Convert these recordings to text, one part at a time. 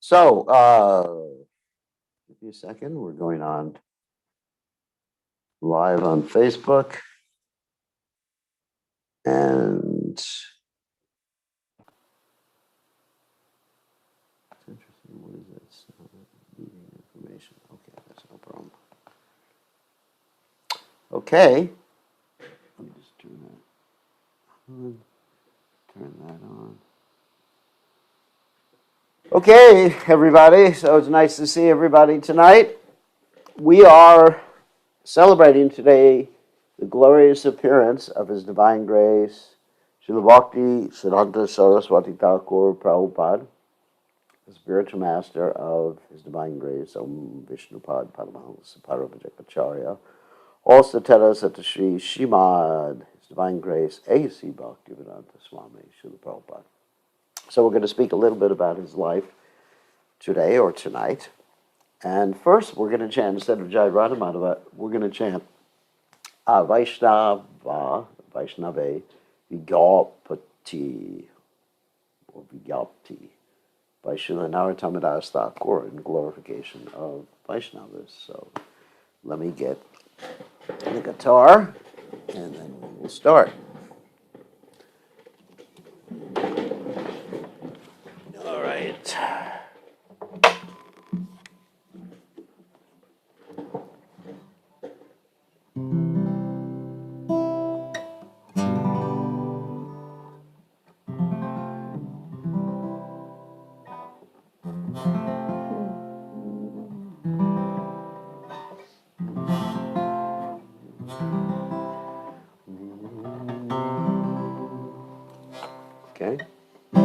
So, give me a second. We're going on live on Facebook. And it's interesting. What is this? Meeting information. Okay, that's no problem. Okay. Let me just turn that on. Turn that on. Okay, everybody. So it's nice to see everybody tonight. We are celebrating today the glorious appearance of His Divine Grace, Srila Bhakti Siddhanta Saraswati Thakur Prabhupada, the spiritual master of His Divine Grace, Om Vishnupad Paramahansa Paramahansa also tell us that the Sri Shrimad, His Divine Grace, A.C. Bhaktivedanta Swami, Srila Prabhupada. So we're going to speak a little bit about his life today or tonight. And first we're going to chant, instead of Jai Radha Madhava, we're going to chant Vaishnava, Vaishnave, Vigapati, or Vigapti, by Srila Narottamadas Thakur in glorification of Vaishnavas. So let me get the guitar, and then we will start. All right. Okay. Do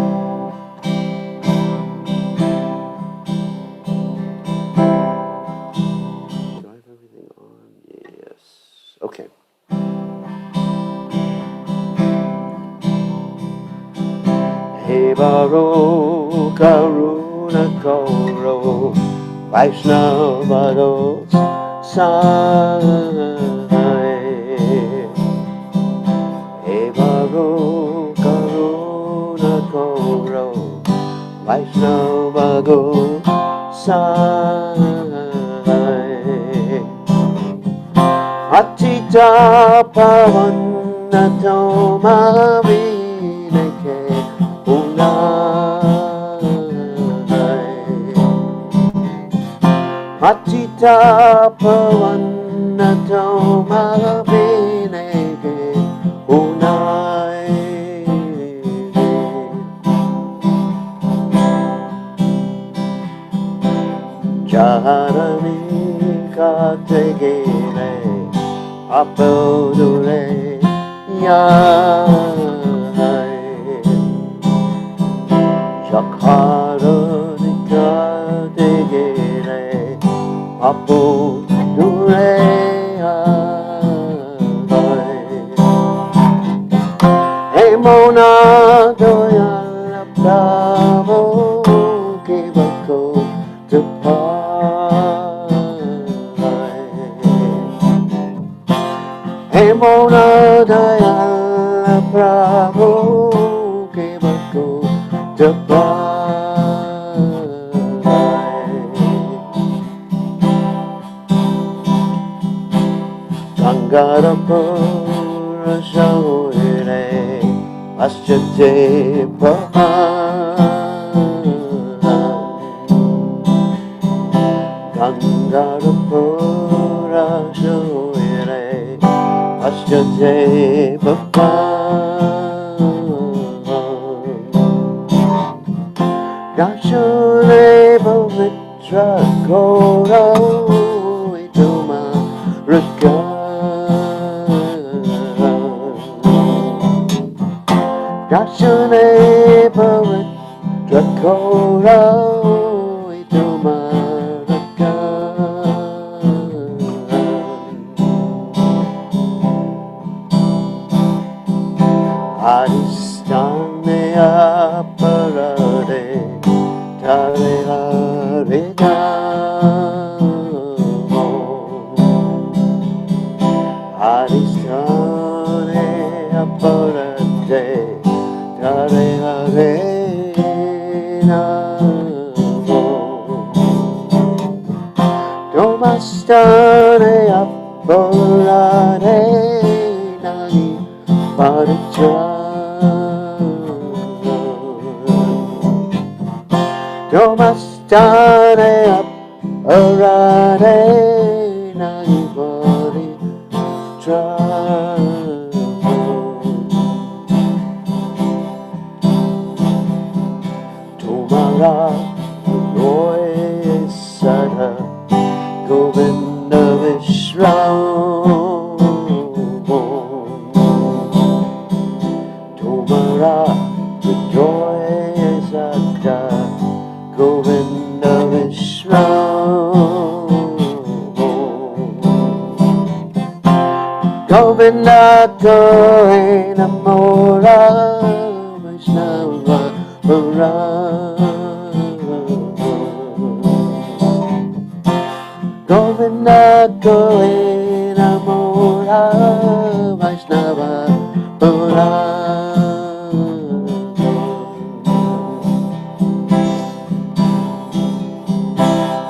I have everything on? Yes. Okay. He Baro Karuna Koro Vaishnavado Sai. He Baro Karuna Koro Vaishnavado Sai. Atita Pavanna Toma Vineke Unai. Atita Pavanna Toma Vineke Unai. Charani Kategere Apodure Yai. Shakaranika Degere Apodure Yai. Emona Doyala Bravo Kivako Depart. Emona Dayala Prabhu Kevako Depart. Gangarapura Shaure Aschate Pahan. Gangarapura Shaure Aschate Papan. Dashune Pavitra Koro Itoma Raka. Dashune Pavitra Koro Itoma Raka. Adistane aparade tare hare namo. Adistane aparade tare hare namo. Mastane Apolare Nani Paricha Domastane Apolare Nani Paricha Tomara Roy Sada Govinda Vishram Tomara Joy Sada Govinda Vishram Govinda Govinda Mora Vaishnava Mora Govinda Govinda Mora Vaishnava Mora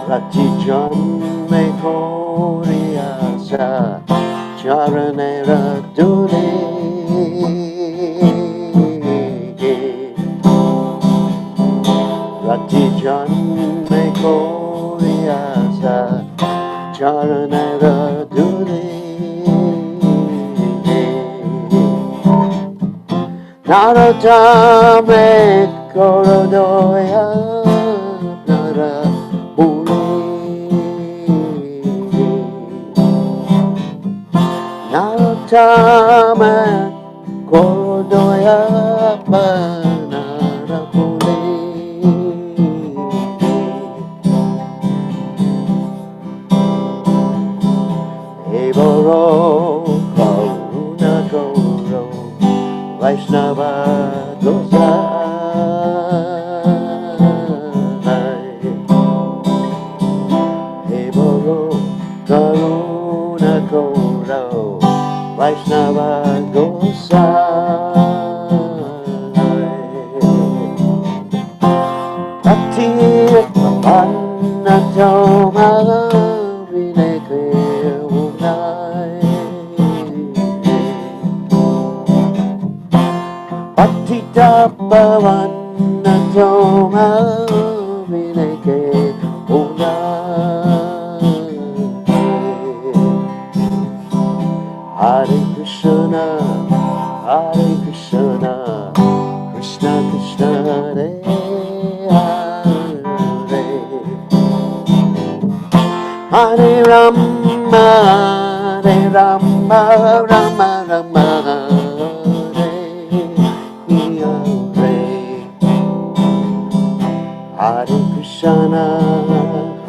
Rati Janme Koriasa Charanera Duli Rati Janme Koriasa Charanera Duli Naratame Korodoya Nara Uli Naratame Korodoya Nara Uli Evoro Karuna Goro Vaishnava Gosai Evoro Karuna Goro Vaishnava Gosai Bhakti Panatoma Vinekri Patita Bhavana Toma Vineke Una Hare Krishna Krishna Krishna Hare Hare Hare Rama Rama Rama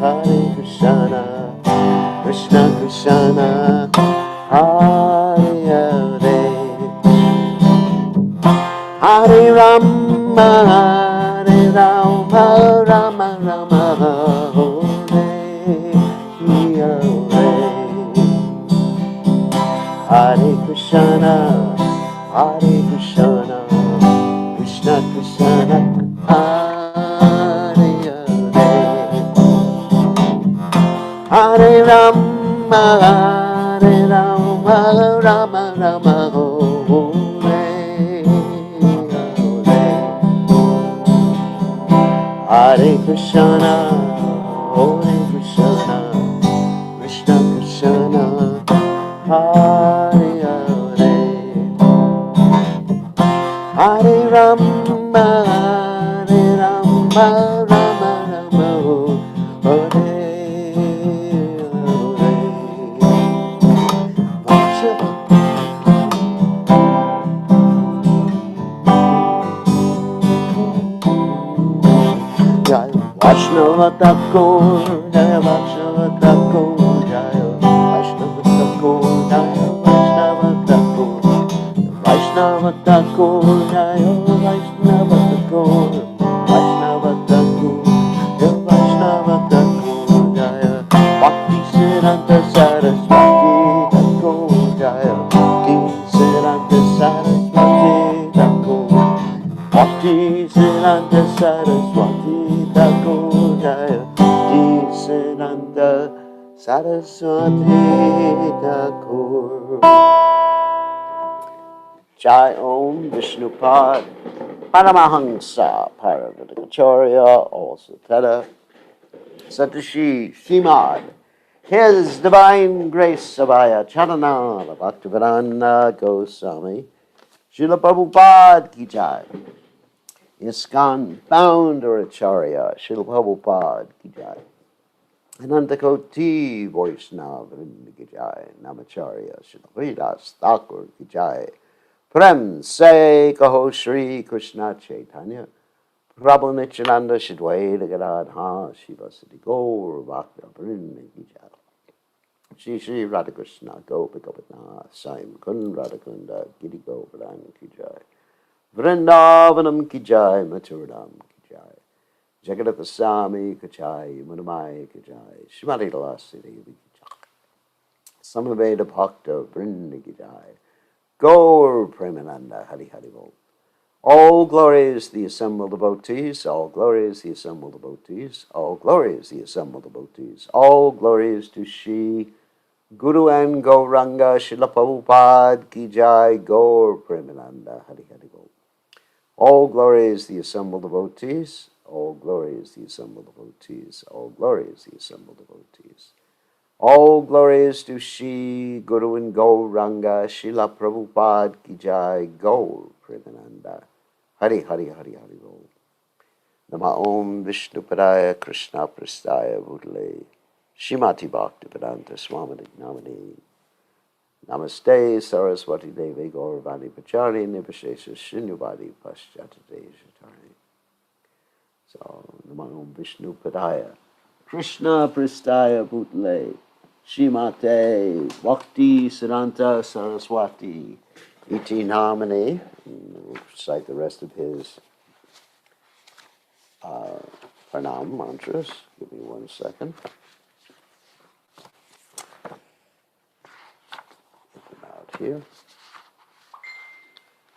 Hare Krishna Krishna Krishna Hare Hare Hare Rama Rama Rama Hare Hare Hare Krishna Krishna Krishna Hare Hare Rama Rama Rama Hare Hare Krishna Krishna Krishna Hare Hare Hare Rama Rama Rama Hare Vaishnava Thakur, Jaya Vaishnava Thakur, Jaya Vaishnava Thakur, Jaya Vaishnava Thakur, Vaishnava Thakur, Jaya Vaishnava Thakur, Vaishnava Thakur, Jaya Vaishnava Thakur, Jaya Bhakti Siddhanta Saraswati Thakur, Jaya Bhakti Siddhanta Saraswati Thakur, Bhakti Siddhanta Saraswati Thakur, Jaya Siddhanta Saraswati Thakur. Jai Om Vishnupad Paramahansa Paravatakacharya, also Teta Satashi Shimad. His Divine Grace Sabaya Charanala Bhaktivedanta Goswami Srila Prabhupada Ki Jai. ISKCON Founder Acharya Srila Prabhupada Ki Jai. Anantakoti Vaishnava Vrinda Ki Jai. Namacharya Srila Haridas Thakur Ki Jai. Prem Se Kaho Shri Krishna Chaitanya Prabhu Nityananda Shidwaita Gadadha Shivasati Gaur Bhakta Vrinda Ki Jai. Shri Shri Radhakrishna Gopa Gopatna Saim Kun Radhakunda Giri Govardhan Ki Jai. Vrindavanam Ki Jai Maturadam Ki Jai. Jagadata Sami Ki Jai Manamai Ki Jai. Shrimati Lasiri Ki Jai. Samaveda Bhakta Vrinda Ki Jai. Gaur Premananda Hari Hari Bol. All glories the assembled devotees, all glories the assembled devotees, all glories the assembled devotees, all glories to Shri Guru and Gauranga Srila Prabhupada Ki Jai. Gaur Premananda Hari Hari Bol. All glories the assembled devotees, all glories the assembled devotees, all glories the assembled devotees. All glories to Shri Guru and Gauranga Srila Prabhupada Ki Jai. Gaur Premananda Hari Hari Hari Hari Bol. Nama Om Vishnupadaya Krishna Prastaya Bhutale Shrimati Bhaktivedanta Swami Namani. Namaste Saraswati Devi Gauravani Pachari Nivashesha Shinyavadi Paschatade Shatari. So, Nama Om Vishnupadaya Krishna Prastaya Bhutale Shrimate Bhakti Siddhanta Saraswati Iti Namani. We'll recite the rest of his pranam mantras. Give me 1 second. Get them out here.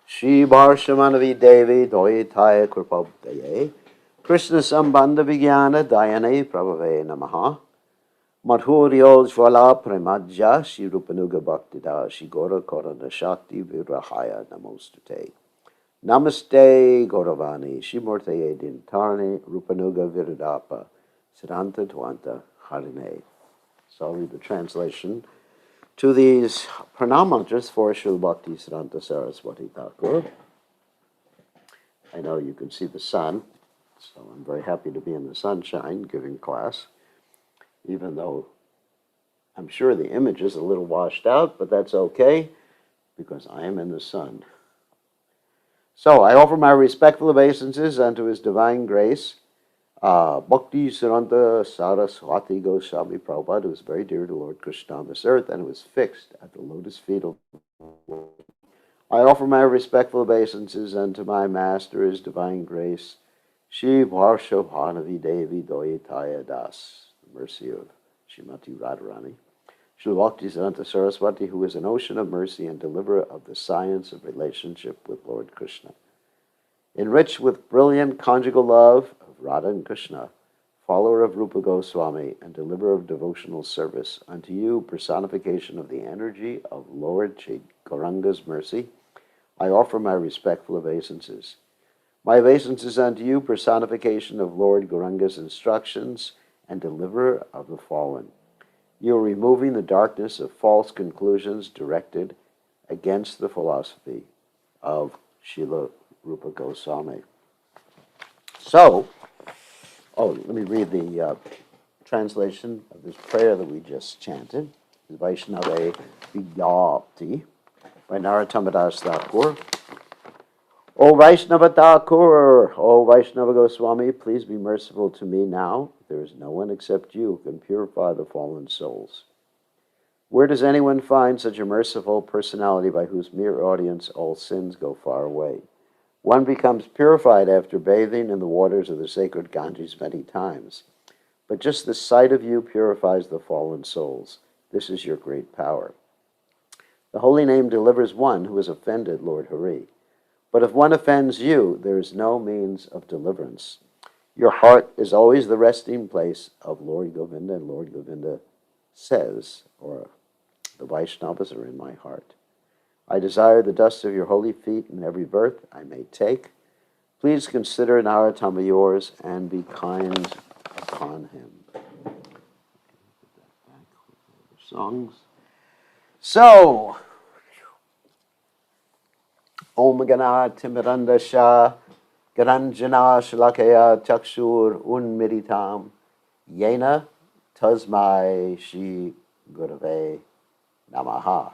Shri Bharshamanavi Devi Doyitaya Kripabdaye Krishna Sambandha Vigyana Dayane Prabhave Namaha Madhuryo Jvala Premadja Shri Rupanuga Bhaktida Shri Gora Korana Shakti Virahaya Namostute. Namaste Gauravani Shimurtaye Dintarni Rupanuga Viradapa Siddhanta Twanta Harine. So I'll read the translation to these pranam mantras for Srila Bhakti Siddhanta Saraswati Thakur. I know you can see the sun, so I'm very happy to be in the sunshine giving class, even though I'm sure the image is a little washed out, but that's okay because I am in the sun. So I offer my respectful obeisances unto His Divine Grace, Bhakti Siddhanta Saraswati Goswami Prabhupada, who is very dear to Lord Krishna on this earth and who is fixed at the lotus feet of Lord. I offer my respectful obeisances unto my Master, His Divine Grace, Shri Varshabhanavi Devi Doyitaya Das, the mercy of Srimati Radharani, Shri Bhakti Siddhanta Saraswati, who is an ocean of mercy and deliverer of the science of relationship with Lord Krishna. Enriched with brilliant conjugal love of Radha and Krishna, follower of Rupa Goswami and deliverer of devotional service, unto you, personification of the energy of Lord Gauranga's mercy, I offer my respectful obeisances. My obeisances unto you, personification of Lord Gauranga's instructions and deliverer of the fallen. You are removing the darkness of false conclusions directed against the philosophy of Srila Rupa Goswami. So, let me read the translation of this prayer that we just chanted. Vaishnava Vidyapti by Narottam Thakur. O Vaishnava Thakur, O Vaishnava Goswami, please be merciful to me now. There is no one except you who can purify the fallen souls. Where does anyone find such a merciful personality by whose mere audience all sins go far away? One becomes purified after bathing in the waters of the sacred Ganges many times. But just the sight of you purifies the fallen souls. This is your great power. The holy name delivers one who has offended Lord Hari. But if one offends you, there is no means of deliverance. Your heart is always the resting place of Lord Govinda, and Lord Govinda says, or the Vaishnavas are in my heart. I desire the dust of your holy feet in every birth I may take. Please consider Narottama yours and be kind upon him. Songs. So, Om Gana Timirandasha Garanjana Shalakaya Chakshur Unmiritam Yena Tasmai Shri Gurave Namaha.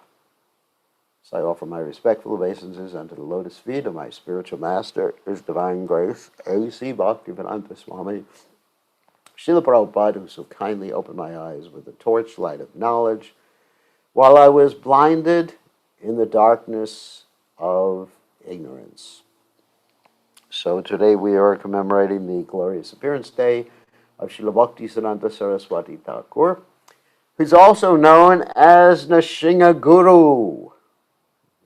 So I offer my respectful obeisances unto the lotus feet of my spiritual master, His Divine Grace, A.C. Bhaktivedanta Swami, Srila Prabhupada, who so kindly opened my eyes with the torchlight of knowledge while I was blinded in the darkness of ignorance. So today we are commemorating the glorious appearance day of Srila Bhaktisiddhanta Saraswati Thakur, who's also known as Nrsimha Guru.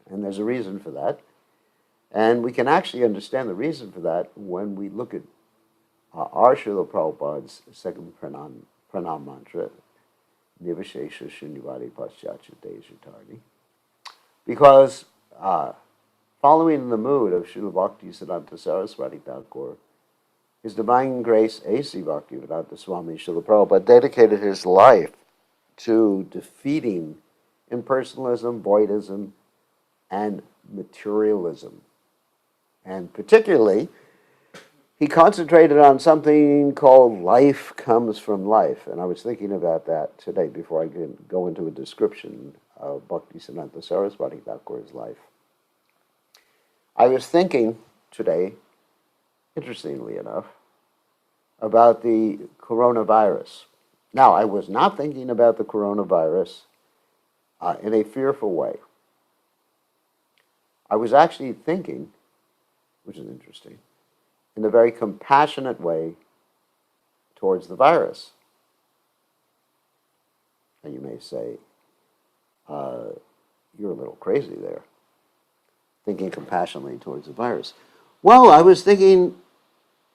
And there's a reason for that. And we can actually understand the reason for that when we look at our Srila Prabhupada's second pranam mantra, Nivashesha Shunyavadi Paschatya Dejatarni. Because following the mood of Srila Bhaktisiddhanta Saraswati Thakur, His Divine Grace A.C. Bhaktivedanta Swami Srila Prabhupada dedicated his life to defeating impersonalism, voidism, and materialism. And particularly, he concentrated on something called life comes from life. And I was thinking about that today before I can go into a description of Bhaktisiddhanta Saraswati Thakur's life. I was thinking today, interestingly enough, about the coronavirus. Now, I was not thinking about the coronavirus in a fearful way. I was actually thinking, which is interesting, in a very compassionate way towards the virus. And you may say, you're a little crazy there, thinking compassionately towards the virus. Well, I was thinking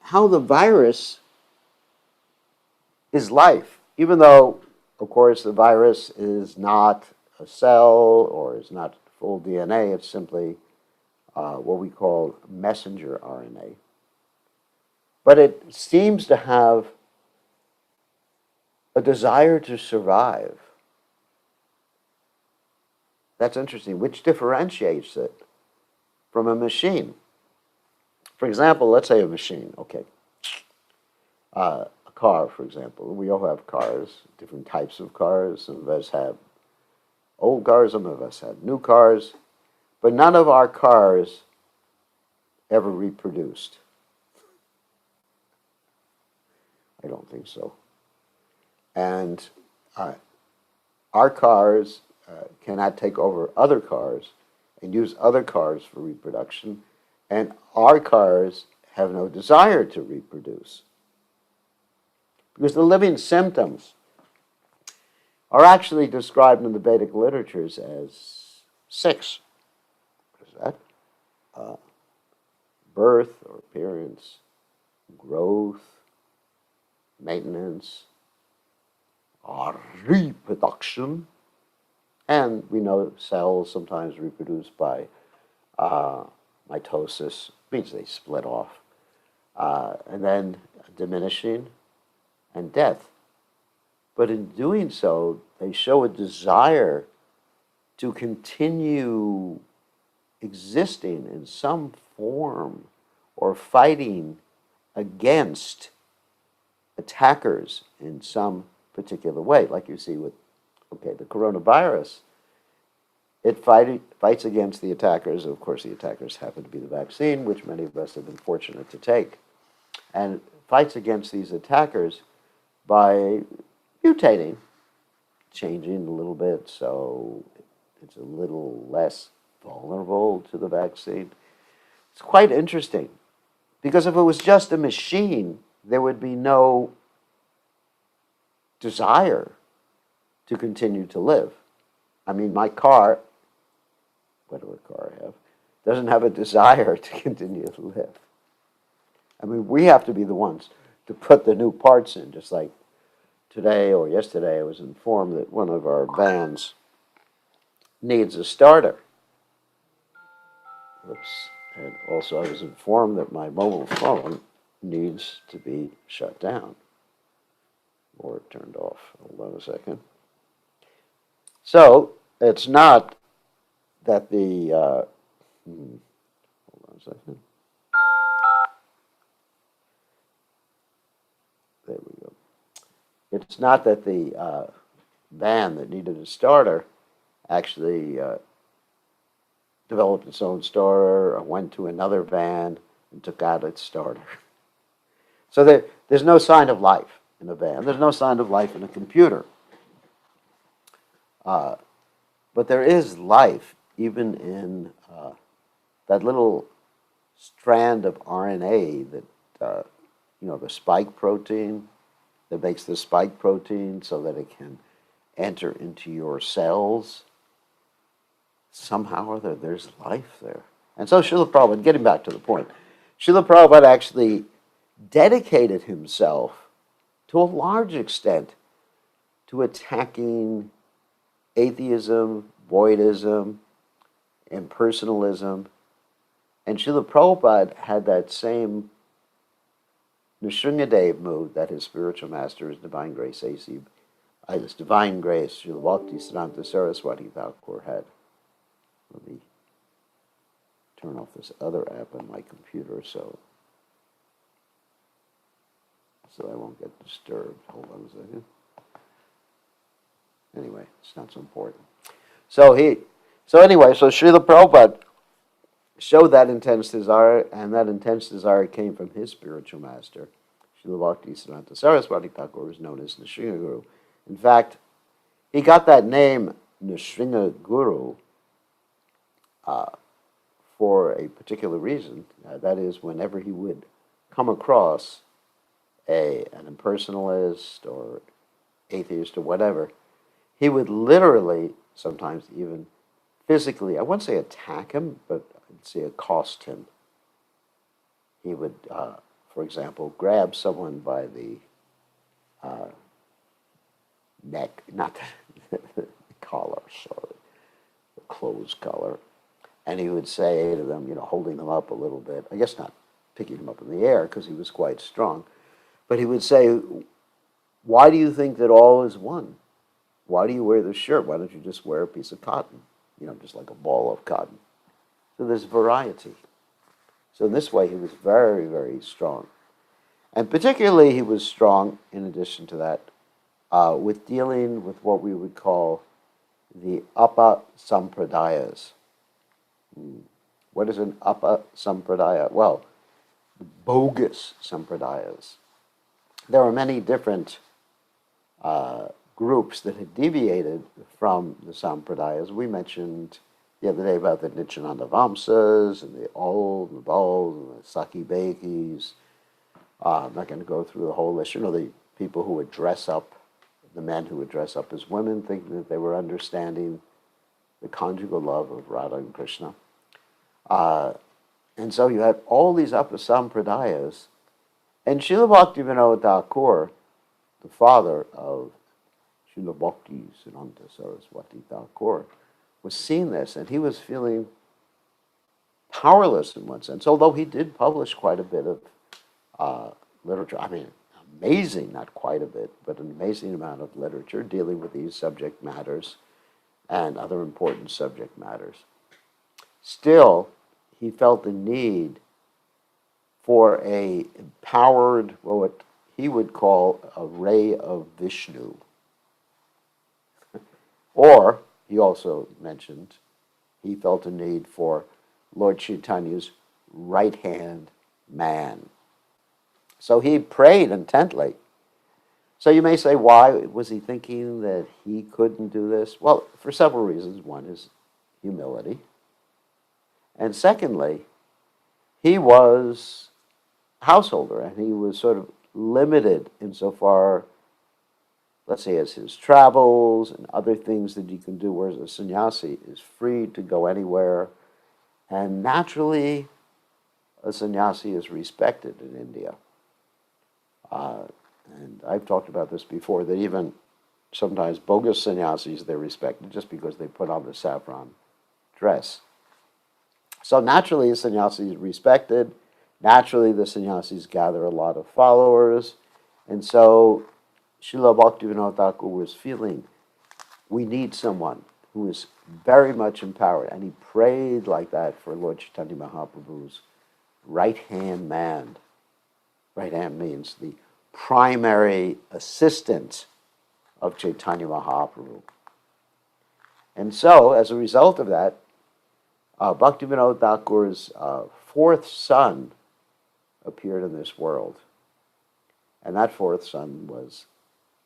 how the virus is life, even though, of course, the virus is not a cell or is not full DNA, it's simply what we call messenger RNA. But it seems to have a desire to survive. That's interesting, which differentiates it from a machine. For example, let's say a machine, okay. A car, for example. We all have cars, different types of cars. Some of us have old cars, some of us have new cars. But none of our cars ever reproduced. I don't think so. And our cars cannot take over other cars and use other cars for reproduction, and our cars have no desire to reproduce. Because the living symptoms are actually described in the Vedic literatures as 6. What is that? Birth or appearance, growth, maintenance, reproduction, and we know cells sometimes reproduce by mitosis, means they split off, and then diminishing and death. But in doing so, they show a desire to continue existing in some form or fighting against attackers in some particular way, like you see with, the coronavirus. It fights against the attackers. Of course, the attackers happen to be the vaccine, which many of us have been fortunate to take, and fights against these attackers by mutating, changing a little bit so it's a little less vulnerable to the vaccine. It's quite interesting, because if it was just a machine, there would be no desire to continue to live. I mean, my car, whatever car I have, doesn't have a desire to continue to live. I mean, we have to be the ones to put the new parts in, just like today or yesterday I was informed that one of our vans needs a starter. Oops. And also I was informed that my mobile phone needs to be shut down or turned off. Hold on a second. So it's not that the, hold on a second. There we go. It's not that the van that needed a starter actually developed its own starter or went to another van and took out its starter. So there's no sign of life in a van. There's no sign of life in a computer. But there is life even in that little strand of RNA that, the spike protein that makes the spike protein so that it can enter into your cells. Somehow or other, there's life there. And so Srila Prabhupada, getting back to the point, Srila Prabhupada actually dedicated himself to a large extent to attacking atheism, voidism, impersonalism. And Srila Prabhupada had that same Nrsimhadev mood that his spiritual master, His Divine Grace A.C., His Divine Grace, Srila Bhaktisiddhanta Saraswati Thakur had. Let me turn off this other app on my computer so I won't get disturbed. Hold on a second. Anyway, it's not so important. So Srila Prabhupada showed that intense desire, and that intense desire came from his spiritual master, Srila Bhaktisiddhanta Saraswati Thakur, who is known as Nrsimha Guru. In fact, he got that name, Nrsimha Guru, for a particular reason. That is, whenever he would come across an impersonalist or atheist or whatever, he would literally, sometimes even physically, I wouldn't say attack him, but I'd say accost him. He would, for example, grab someone by the neck, not the collar, sorry, the clothes collar, and he would say to them, holding them up a little bit, I guess not picking him up in the air because he was quite strong, but he would say, why do you think that all is one? Why do you wear this shirt? Why don't you just wear a piece of cotton? Just like a ball of cotton. So there's variety. So in this way, he was very, very strong. And particularly, he was strong, in addition to that, with dealing with what we would call the Apa Sampradayas. What is an Apa Sampradaya? Well, bogus Sampradayas. There are many different groups that had deviated from the Sampradayas. We mentioned the other day about the Nityananda Vamsas and the old, and the bold, and the Saki Bekis. I'm not going to go through the whole list. The people who would dress up, the men who would dress up as women, thinking that they were understanding the conjugal love of Radha and Krishna. And so you had all these Apa Sampradayas, and Srila Bhaktivinoda Thakur, the father of Srila Bhaktisiddhanta Saraswati Thakur, was seeing this, and he was feeling powerless in one sense, although he did publish quite a bit of literature. I mean, amazing, not quite a bit, but an amazing amount of literature dealing with these subject matters and other important subject matters. Still, he felt the need for a empowered, what he would call a ray of Vishnu. Or, he also mentioned, he felt a need for Lord Chaitanya's right-hand man. So he prayed intently. So you may say, why was he thinking that he couldn't do this? Well, for several reasons. One is humility. And secondly, he was a householder, and he was sort of limited insofar, let's say, as his travels and other things that he can do, whereas a sannyasi is free to go anywhere. And naturally, a sannyasi is respected in India. And I've talked about this before, that even sometimes bogus sannyasis, they're respected just because they put on the saffron dress. So naturally, the sannyasi is respected. Naturally, the sannyasis gather a lot of followers. And so Srila Bhaktivinoda Thakur was feeling, we need someone who is very much empowered. And he prayed like that for Lord Chaitanya Mahaprabhu's right-hand man. Right hand means the primary assistant of Chaitanya Mahaprabhu. And so, as a result of that, Bhaktivinoda Thakur's fourth son appeared in this world. And that fourth son was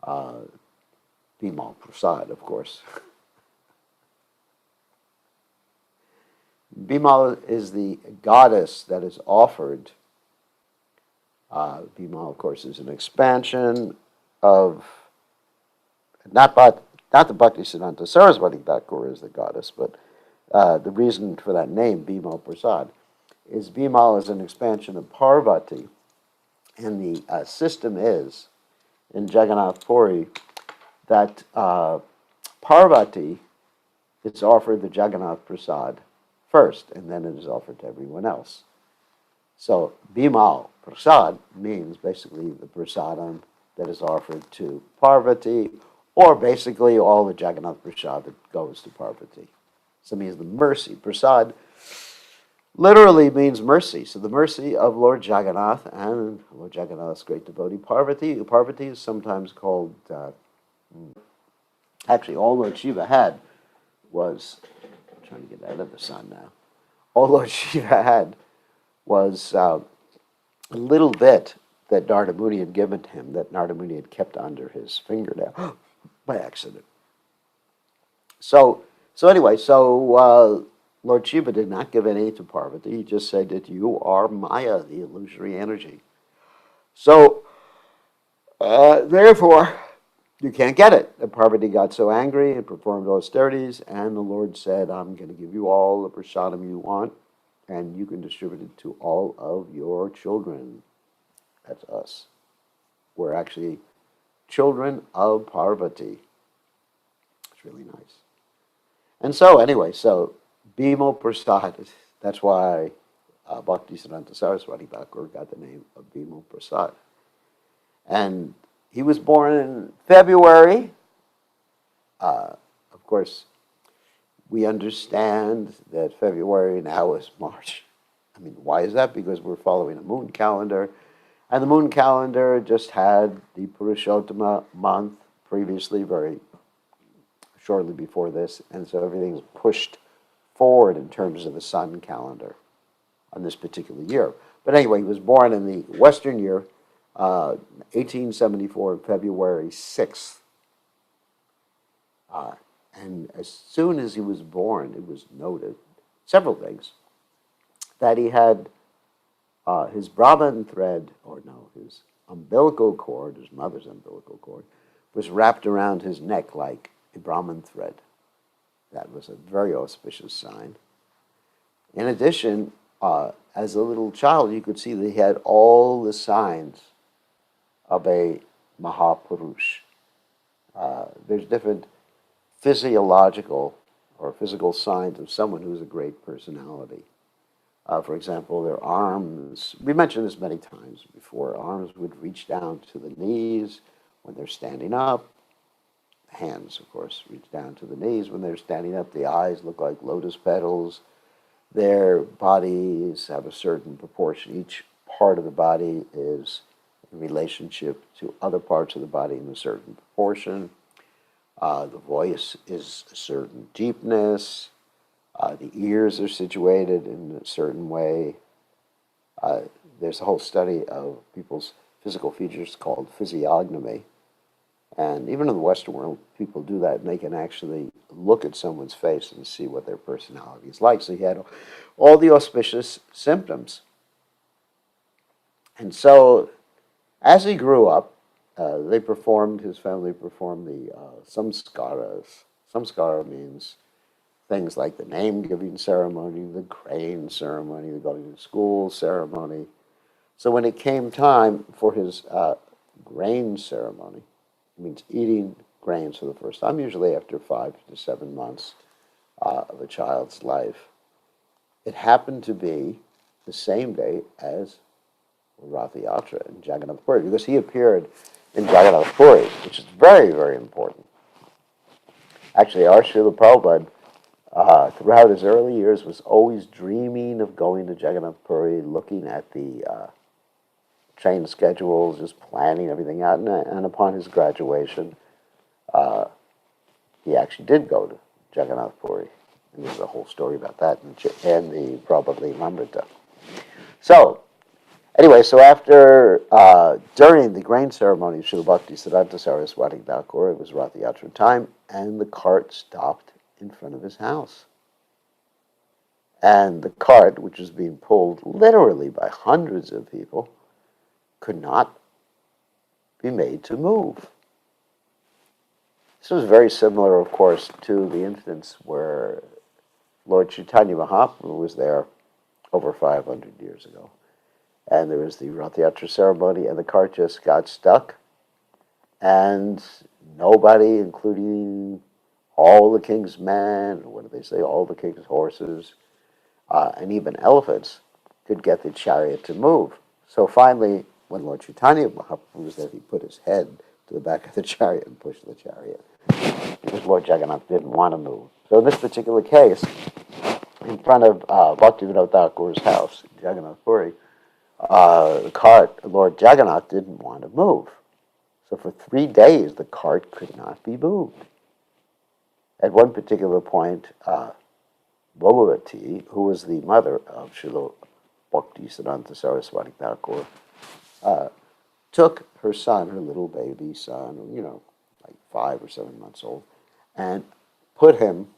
Bimal Prasad, of course. Bimal is the goddess that is offered. Bimal, of course, is an expansion of, not the Bhaktisiddhanta Saraswati Thakur is the goddess, but the reason for that name, Bimal Prasad, is Bimal is an expansion of Parvati. And the system is, in Jagannath Puri, that Parvati is offered the Jagannath Prasad first, and then it is offered to everyone else. So Bimal Prasad means basically the prasadam that is offered to Parvati, or basically all the Jagannath Prasad that goes to Parvati. So it means the mercy. Prasad literally means mercy. So the mercy of Lord Jagannath and Lord Jagannath's great devotee Parvati. Parvati is sometimes called, actually all Lord Shiva had was, I'm trying to get out of the sun now, all Lord Shiva had was a little bit that Narada Muni had given to him, that Narada Muni had kept under his fingernail by accident. So anyway, Lord Shiva did not give any to Parvati. He just said that you are Maya, the illusory energy. So, therefore, you can't get it. And Parvati got so angry and performed austerities, and the Lord said, I'm going to give you all the prasadam you want, and you can distribute it to all of your children. That's us. We're actually children of Parvati. It's really nice. And so, anyway, Bimal Prasad, that's why Bhaktisiddhanta Saraswati Thakur got the name of Bimal Prasad. And he was born in February. Of course, we understand that February now is March. I mean, why is that? Because we're following a moon calendar. And the moon calendar just had the Purushottama month previously, very shortly before this. And so everything's pushed forward in terms of the sun calendar on this particular year. But anyway, he was born in the Western year, 1874, February 6th. And as soon as he was born, it was noted, several things, that he had his Brahman thread, his umbilical cord, his mother's umbilical cord, was wrapped around his neck like a Brahman thread. That was a very auspicious sign. In addition, as a little child, you could see that he had all the signs of a Mahapurush. There's different physiological or physical signs of someone who's a great personality. For example, their arms, we mentioned this many times before, arms would reach down to the knees when they're standing up. Hands, of course, reach down to the knees when they're standing up. The eyes look like lotus petals. Their bodies have a certain proportion. Each part of the body is in relationship to other parts of the body in a certain proportion. The voice is a certain deepness. The ears are situated in a certain way. There's a whole study of people's physical features called physiognomy. And even in the Western world, people do that, and they can actually look at someone's face and see what their personality is like. So he had all the auspicious symptoms. And so, as he grew up, his family performed the samskaras. Samskara means things like the name-giving ceremony, the crane ceremony, the going to school ceremony. So when it came time for his grain ceremony. It means eating grains for the first time, usually after 5 to 7 months of a child's life. It happened to be the same day as Rath Yatra in Jagannath Puri, because he appeared in Jagannath Puri, which is very, very important. Actually, our Srila Prabhupada, throughout his early years, was always dreaming of going to Jagannath Puri, looking at the train schedules, just planning everything out. And upon his graduation, he actually did go to Jagannath Puri. And there's a whole story about that in the Prabhupada Lamrita. So, anyway, so after, during the grain ceremony, Srila Bhakti Siddhanta Saraswati Thakur, it was Rath Yatra time, and the cart stopped in front of his house. And the cart, which was being pulled literally by hundreds of people, could not be made to move. This was very similar, of course, to the instance where Lord Chaitanya Mahaprabhu was there over 500 years ago. And there was the Rath Yatra ceremony, and the cart just got stuck. And nobody, including all the king's men, or what do they say, all the king's horses, and even elephants, could get the chariot to move. So finally, when Lord Chaitanya Mahaprabhu was there, he put his head to the back of the chariot and pushed the chariot, because Lord Jagannath didn't want to move. So in this particular case, in front of Bhaktivinoda Thakur's house in Jagannath Puri, the cart, Lord Jagannath didn't want to move. So for 3 days, the cart could not be moved. At one particular point, Bhagavati, who was the mother of Srila Bhakti Siddhanta Saraswati Thakur, took her son, her little baby son, like 5 or 7 months old, and put him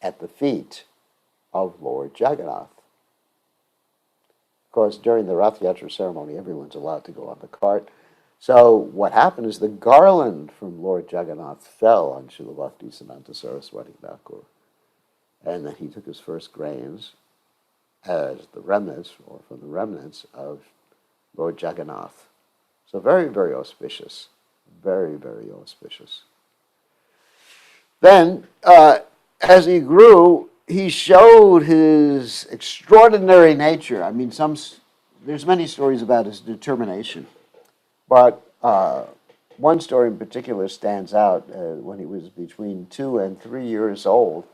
at the feet of Lord Jagannath. Of course, during the Rath Yatra ceremony, everyone's allowed to go on the cart. So what happened is the garland from Lord Jagannath fell on Srila Bhakti Siddhanta Saraswati Thakur. And then he took his first grains as the remnants, or from the remnants of Lord Jagannath. So very, very auspicious. Very, very auspicious. Then, as he grew, he showed his extraordinary nature. I mean, there's many stories about his determination. But one story in particular stands out. When he was between 2 and 3 years old,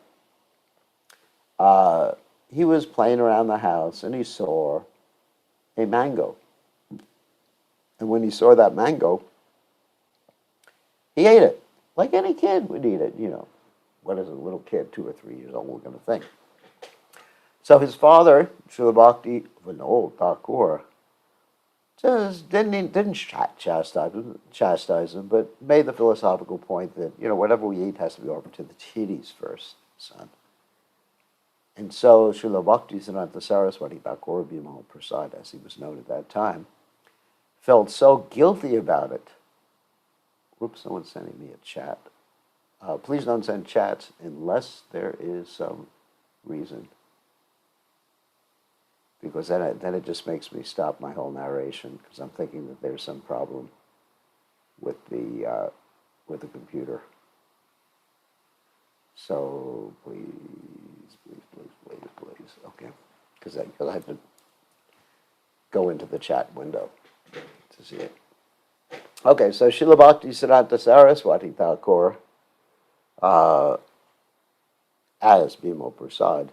he was playing around the house and he saw a mango. And when he saw that mango, he ate it, like any kid would eat it. What is a little kid, 2 or 3 years old, going to think? So his father, Srila Bhakti Vinod Thakur, just didn't chastise him, but made the philosophical point that, whatever we eat has to be offered to the deities first, son. And so Srila Bhakti Siddhanta Saraswati Thakur Bimal Prasad, as he was known at that time, felt so guilty about it. Whoops, someone's sending me a chat. Please don't send chats unless there is some reason, because then it just makes me stop my whole narration, because I'm thinking that there's some problem with the computer. So please, okay, because I have to go into the chat window to see it. Okay, so Srila Bhakti Siddhanta Saraswati Thakur, as Bimal Prasad,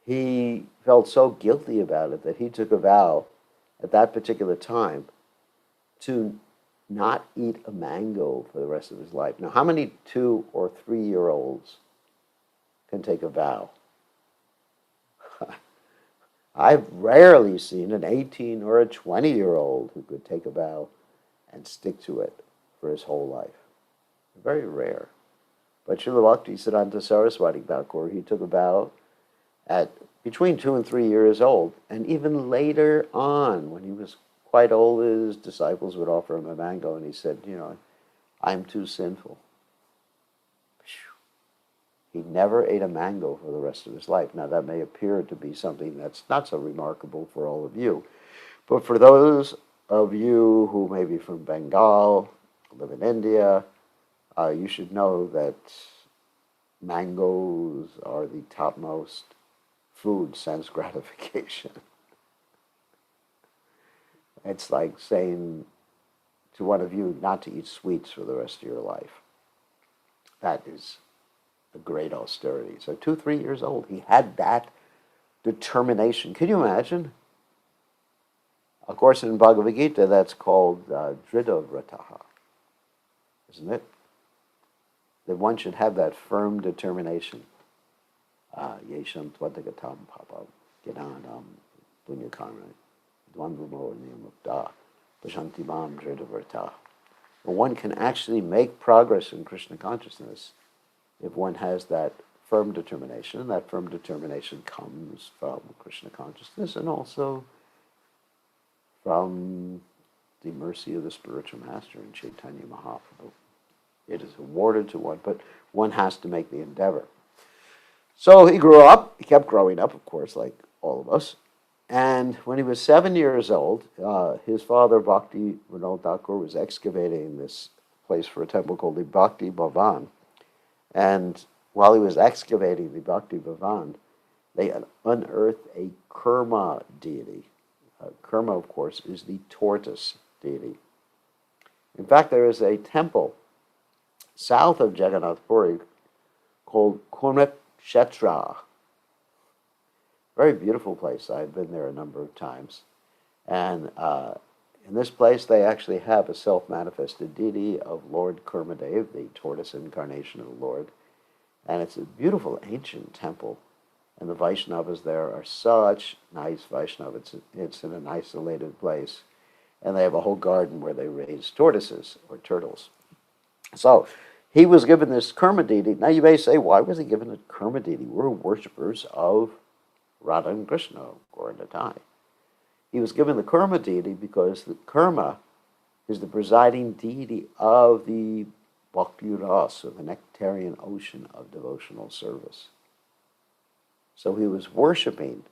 he felt so guilty about it that he took a vow at that particular time to not eat a mango for the rest of his life. Now, how many 2 or 3 year olds can take a vow? I've rarely seen an 18 or a 20-year-old who could take a vow and stick to it for his whole life. Very rare. But Srila Bhakti Siddhanta Saraswati Thakur, he took a vow at between 2 and 3 years old, and even later on, when he was quite old, his disciples would offer him a mango, and he said, I'm too sinful. He never ate a mango for the rest of his life. Now, that may appear to be something that's not so remarkable for all of you, but for those of you who may be from Bengal, live in India, you should know that mangoes are the topmost food sense gratification. It's like saying to one of you not to eat sweets for the rest of your life. That is a great austerity. So 2, 3 years old, he had that determination. Can you imagine? Of course, in Bhagavad Gita, that's called Dridhavrataha, isn't it? That one should have that firm determination. Yesham tvadagatam papam ginanam punyakarma dvandvamo niyamukta pashantimam Dridhavrataha. One can actually make progress in Krishna consciousness if one has that firm determination. And that firm determination comes from Krishna consciousness and also from the mercy of the spiritual master in Chaitanya Mahaprabhu. It is awarded to one, but one has to make the endeavor. So he grew up, he kept growing up, of course, like all of us. And when he was 7 years old, his father, Bhakti Vinod Thakur, was excavating this place for a temple called the Bhakti Bhavan. And while he was excavating the Bhakti Bhavan, they unearthed a Kurma deity. Kurma, of course, is the tortoise deity. In fact, there is a temple south of Jagannath Puri called Kurukshetra. Very beautiful place. I've been there a number of times. And in this place, they actually have a self-manifested deity of Lord Kurmadev, the tortoise incarnation of the Lord. And it's a beautiful ancient temple. And the Vaishnavas there are such nice Vaishnavas. It's in an isolated place. And they have a whole garden where they raise tortoises or turtles. So he was given this Kurma deity. Now you may say, why was he given a Kurma deity? We're worshippers of Radha and Krishna, Gaura. He was given the Kurma deity because the Kurma is the presiding deity of the Bhakti Rasa, the nectarian ocean of devotional service. So he was worshipping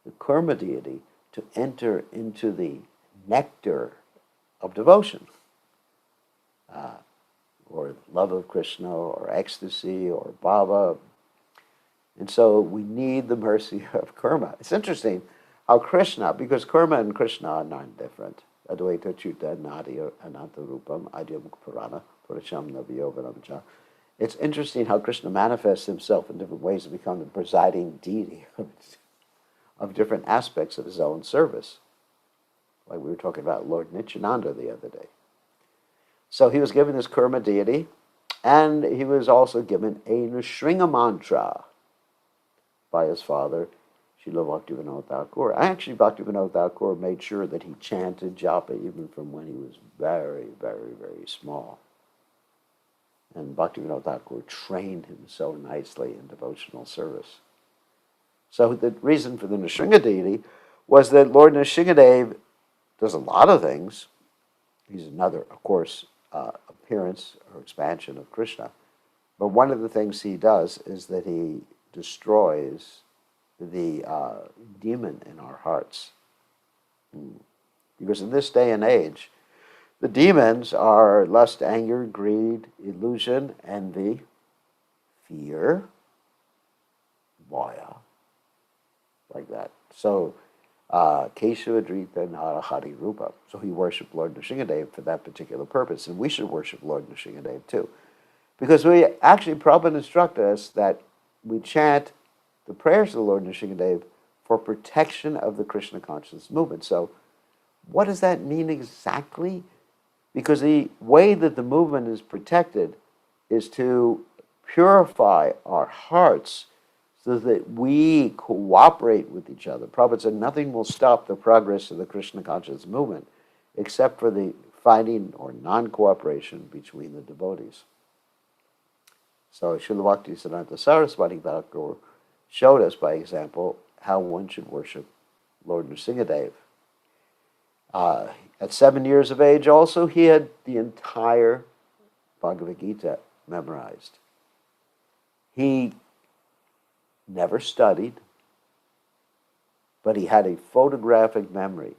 the Kurma deity to enter into the nectar of devotion, or love of Krishna, or ecstasy, or bhava. And so we need the mercy of Kurma. It's interesting how Krishna, because Kurma and Krishna are not different. Advaita Chuta Nadi Ananta Rupam Adyam Purana Purasham Naviyovanamcha. It's interesting how Krishna manifests himself in different ways to become the presiding deity of different aspects of his own service. Like we were talking about Lord Nityananda the other day. So he was given this Kurma deity, and he was also given a Nrsinga mantra by his father, Srila Bhaktivinoda Thakur. Actually, Bhaktivinoda Thakur made sure that he chanted japa even from when he was very, very, very small. And Bhaktivinoda Thakur trained him so nicely in devotional service. So the reason for the Nrsinga deity was that Lord Nrsingadev does a lot of things. He's another, of course, appearance or expansion of Krishna. But one of the things he does is that he destroys the demon in our hearts. Because in this day and age, the demons are lust, anger, greed, illusion, envy, fear, maya, like that. So, Kesava Drita Narahari Rupa. So he worshipped Lord Nrsingadev for that particular purpose. And we should worship Lord Nrsingadev too. Because Prabhupada instructed us that we chant the prayers of the Lord Nrsingadev for protection of the Krishna consciousness movement. So what does that mean exactly? Because the way that the movement is protected is to purify our hearts so that we cooperate with each other. Prabhupada said nothing will stop the progress of the Krishna consciousness movement except for the fighting or non-cooperation between the devotees. So Srila Bhaktisiddhanta Saraswati Thakur showed us by example how one should worship Lord Nrsingadev. At 7 years of age also, he had the entire Bhagavad Gita memorized. He never studied, but he had a photographic memory.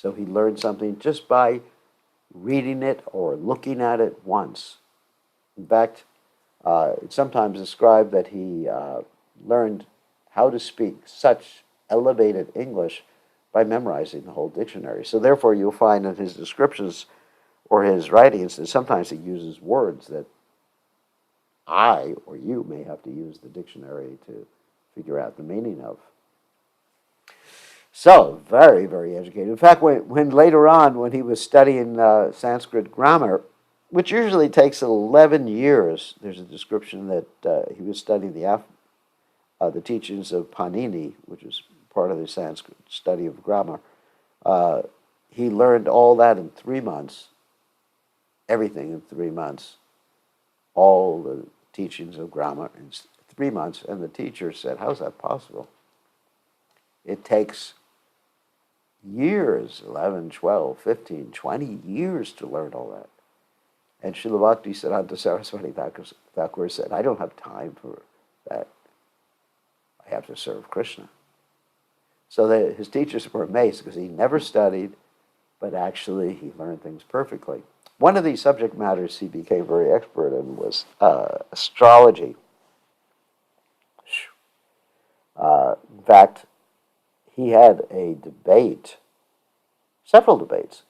So he learned something just by reading it or looking at it once. In fact, it's sometimes described that he learned how to speak such elevated English by memorizing the whole dictionary. So therefore, you'll find in his descriptions or his writings that sometimes he uses words that I or you may have to use the dictionary to figure out the meaning of. So, very, very educated. In fact, when later on, when he was studying Sanskrit grammar, which usually takes 11 years, there's a description that he was studying the teachings of Panini, which is part of the Sanskrit study of grammar. He learned all that in 3 months, everything in 3 months, all the teachings of grammar in 3 months. And the teacher said, how's that possible? It takes years, 11, 12, 15, 20 years to learn all that. And Srila Bhaktisiddhanta Saraswati Thakur said, I don't have time for that. I have to serve Krishna. So his teachers were amazed because he never studied, but actually he learned things perfectly. One of the subject matters he became very expert in was astrology. In fact, he had a debate, several debates.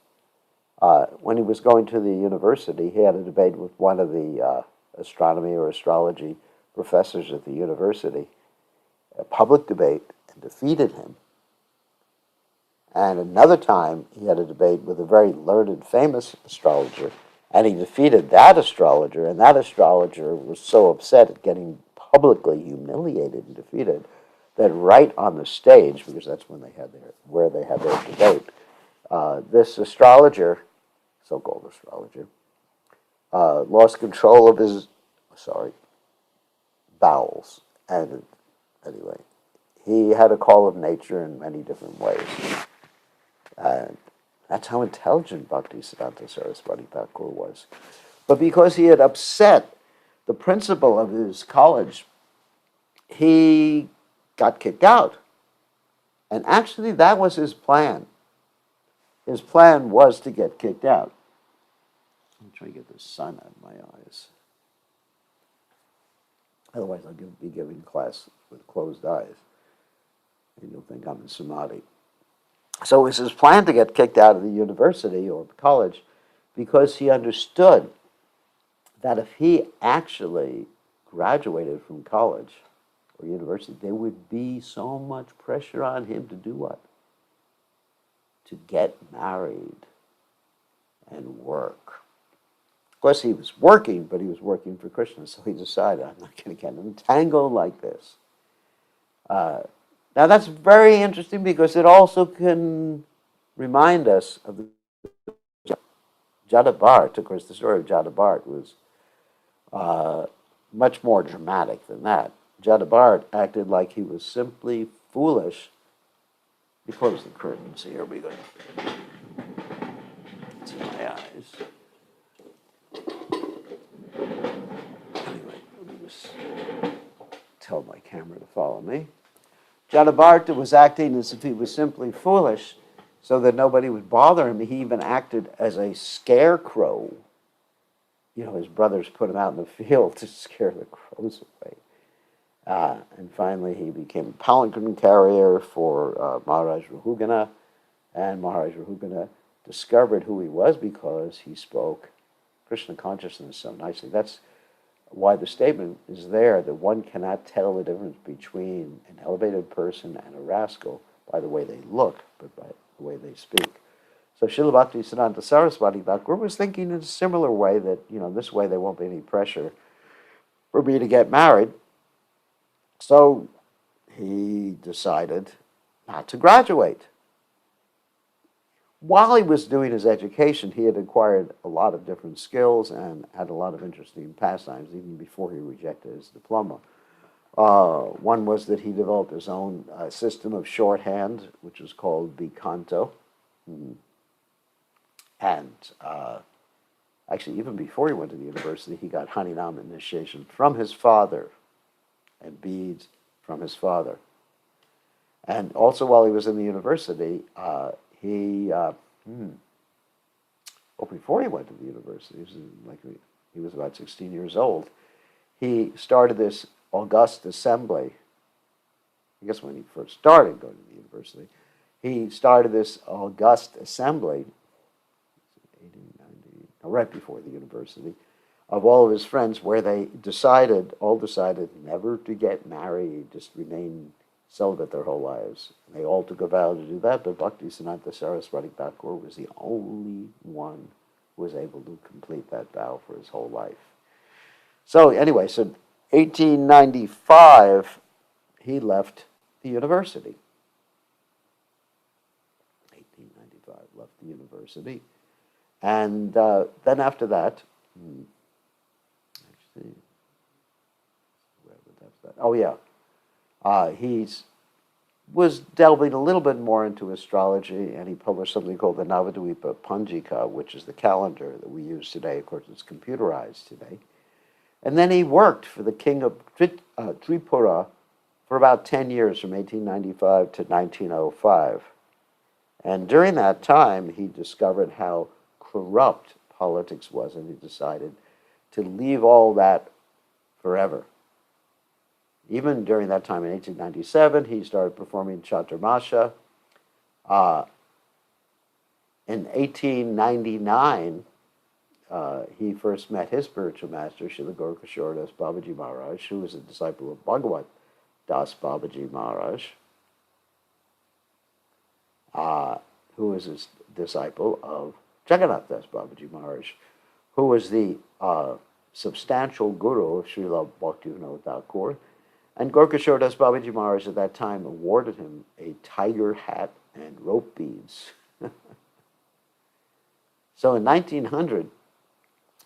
When he was going to the university, he had a debate with one of the astronomy or astrology professors at the university, a public debate, and defeated him. And another time, he had a debate with a very learned, famous astrologer, and he defeated that astrologer, and that astrologer was so upset at getting publicly humiliated and defeated that right on the stage, because that's when they had where they had their debate, this astrologer, so-called astrologer, lost control of his, bowels. And anyway, he had a call of nature in many different ways. And that's how intelligent Bhaktisiddhanta Saraswati Thakur was. But because he had upset the principal of his college, he got kicked out. And actually, that was his plan. His plan was to get kicked out. I'm trying to get the sun out of my eyes. Otherwise, I'll be giving class with closed eyes. And you'll think I'm in samadhi. So it was his plan to get kicked out of the university or college because he understood that if he actually graduated from college or university, there would be so much pressure on him to do what? To get married and work. Of course, he was working, but he was working for Krishna, so he decided, I'm not going to get entangled like this. Now, that's very interesting because it also can remind us of the Jada Bharat. Of course, the story of Jada Bharat was much more dramatic than that. Jada Bharat acted like he was simply foolish. Let me close the curtains here because it's in my eyes. Anyway, let me just tell my camera to follow me. Jada Bharat was acting as if he was simply foolish so that nobody would bother him. He even acted as a scarecrow. You know, his brothers put him out in the field to scare the crows away. And finally, he became a palanquin carrier for Maharaj Rahugana. And Maharaj Rahugana discovered who he was because he spoke Krishna consciousness so nicely. That's why the statement is there that one cannot tell the difference between an elevated person and a rascal by the way they look, but by the way they speak. So Srila Bhaktisiddhanta Saraswati Thakur was thinking in a similar way that, this way there won't be any pressure for me to get married. So he decided not to graduate. While he was doing his education, he had acquired a lot of different skills and had a lot of interesting pastimes, even before he rejected his diploma. One was that he developed his own system of shorthand, which was called bkgoswami. And actually, even before he went to the university, he got Harinam initiation from his father and beads from his father. And also while he was in the university, he, before he went to the university, he was about 16 years old, he started this august assembly. I guess when he first started going to the university, he started this august assembly, 1890, right before the university, of all of his friends, where they all decided never to get married, just remain celibate their whole lives. And they all took a vow to do that, but Bhaktisiddhanta Saraswati Thakur was the only one who was able to complete that vow for his whole life. So anyway, 1895, he left the university. 1895, left the university. And then after that, he was delving a little bit more into astrology, and he published something called the Navadvipa Panjika, which is the calendar that we use today. Of course, it's computerized today. And then he worked for the king of Tripura for about 10 years, from 1895 to 1905. And during that time, he discovered how corrupt politics was, and he decided to leave all that forever. Even during that time in 1897, he started performing Chaturmasha. In 1899, he first met his spiritual master, Srila Gaurkishore Das Babaji Maharaj, who was a disciple of Bhagavat Das Babaji Maharaj, who was a disciple of Jagannath Das Babaji Maharaj, who was the substantial guru of Srila Bhaktivinoda Thakur. And Gaurkishore Das Babaji Maharaj at that time awarded him a tiger hat and rope beads. So in 1900,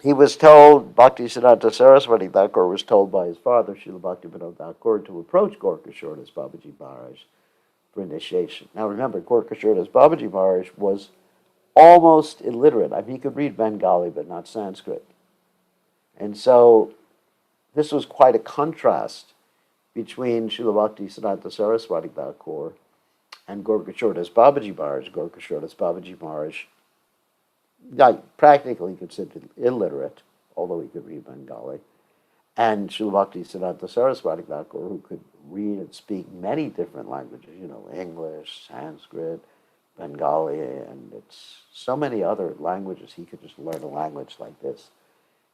he was told, Bhaktisiddhanta Saraswati Thakur was told by his father, Srila Bhaktivinoda Thakur, to approach Gaurkishore Das Babaji Maharaj for initiation. Now remember, Gaurkishore Das Babaji Maharaj was almost illiterate. I mean, he could read Bengali, but not Sanskrit. And so this was quite a contrast between Srila Bhaktisiddhanta Saraswati Thakur and Gaurkishore Das Babaji Maharaj. Gaurkishore Das Babaji Maharaj, practically considered illiterate, although he could read Bengali, and Srila Bhaktisiddhanta Saraswati Thakur, who could read and speak many different languages, English, Sanskrit, Bengali, and it's so many other languages. He could just learn a language like this.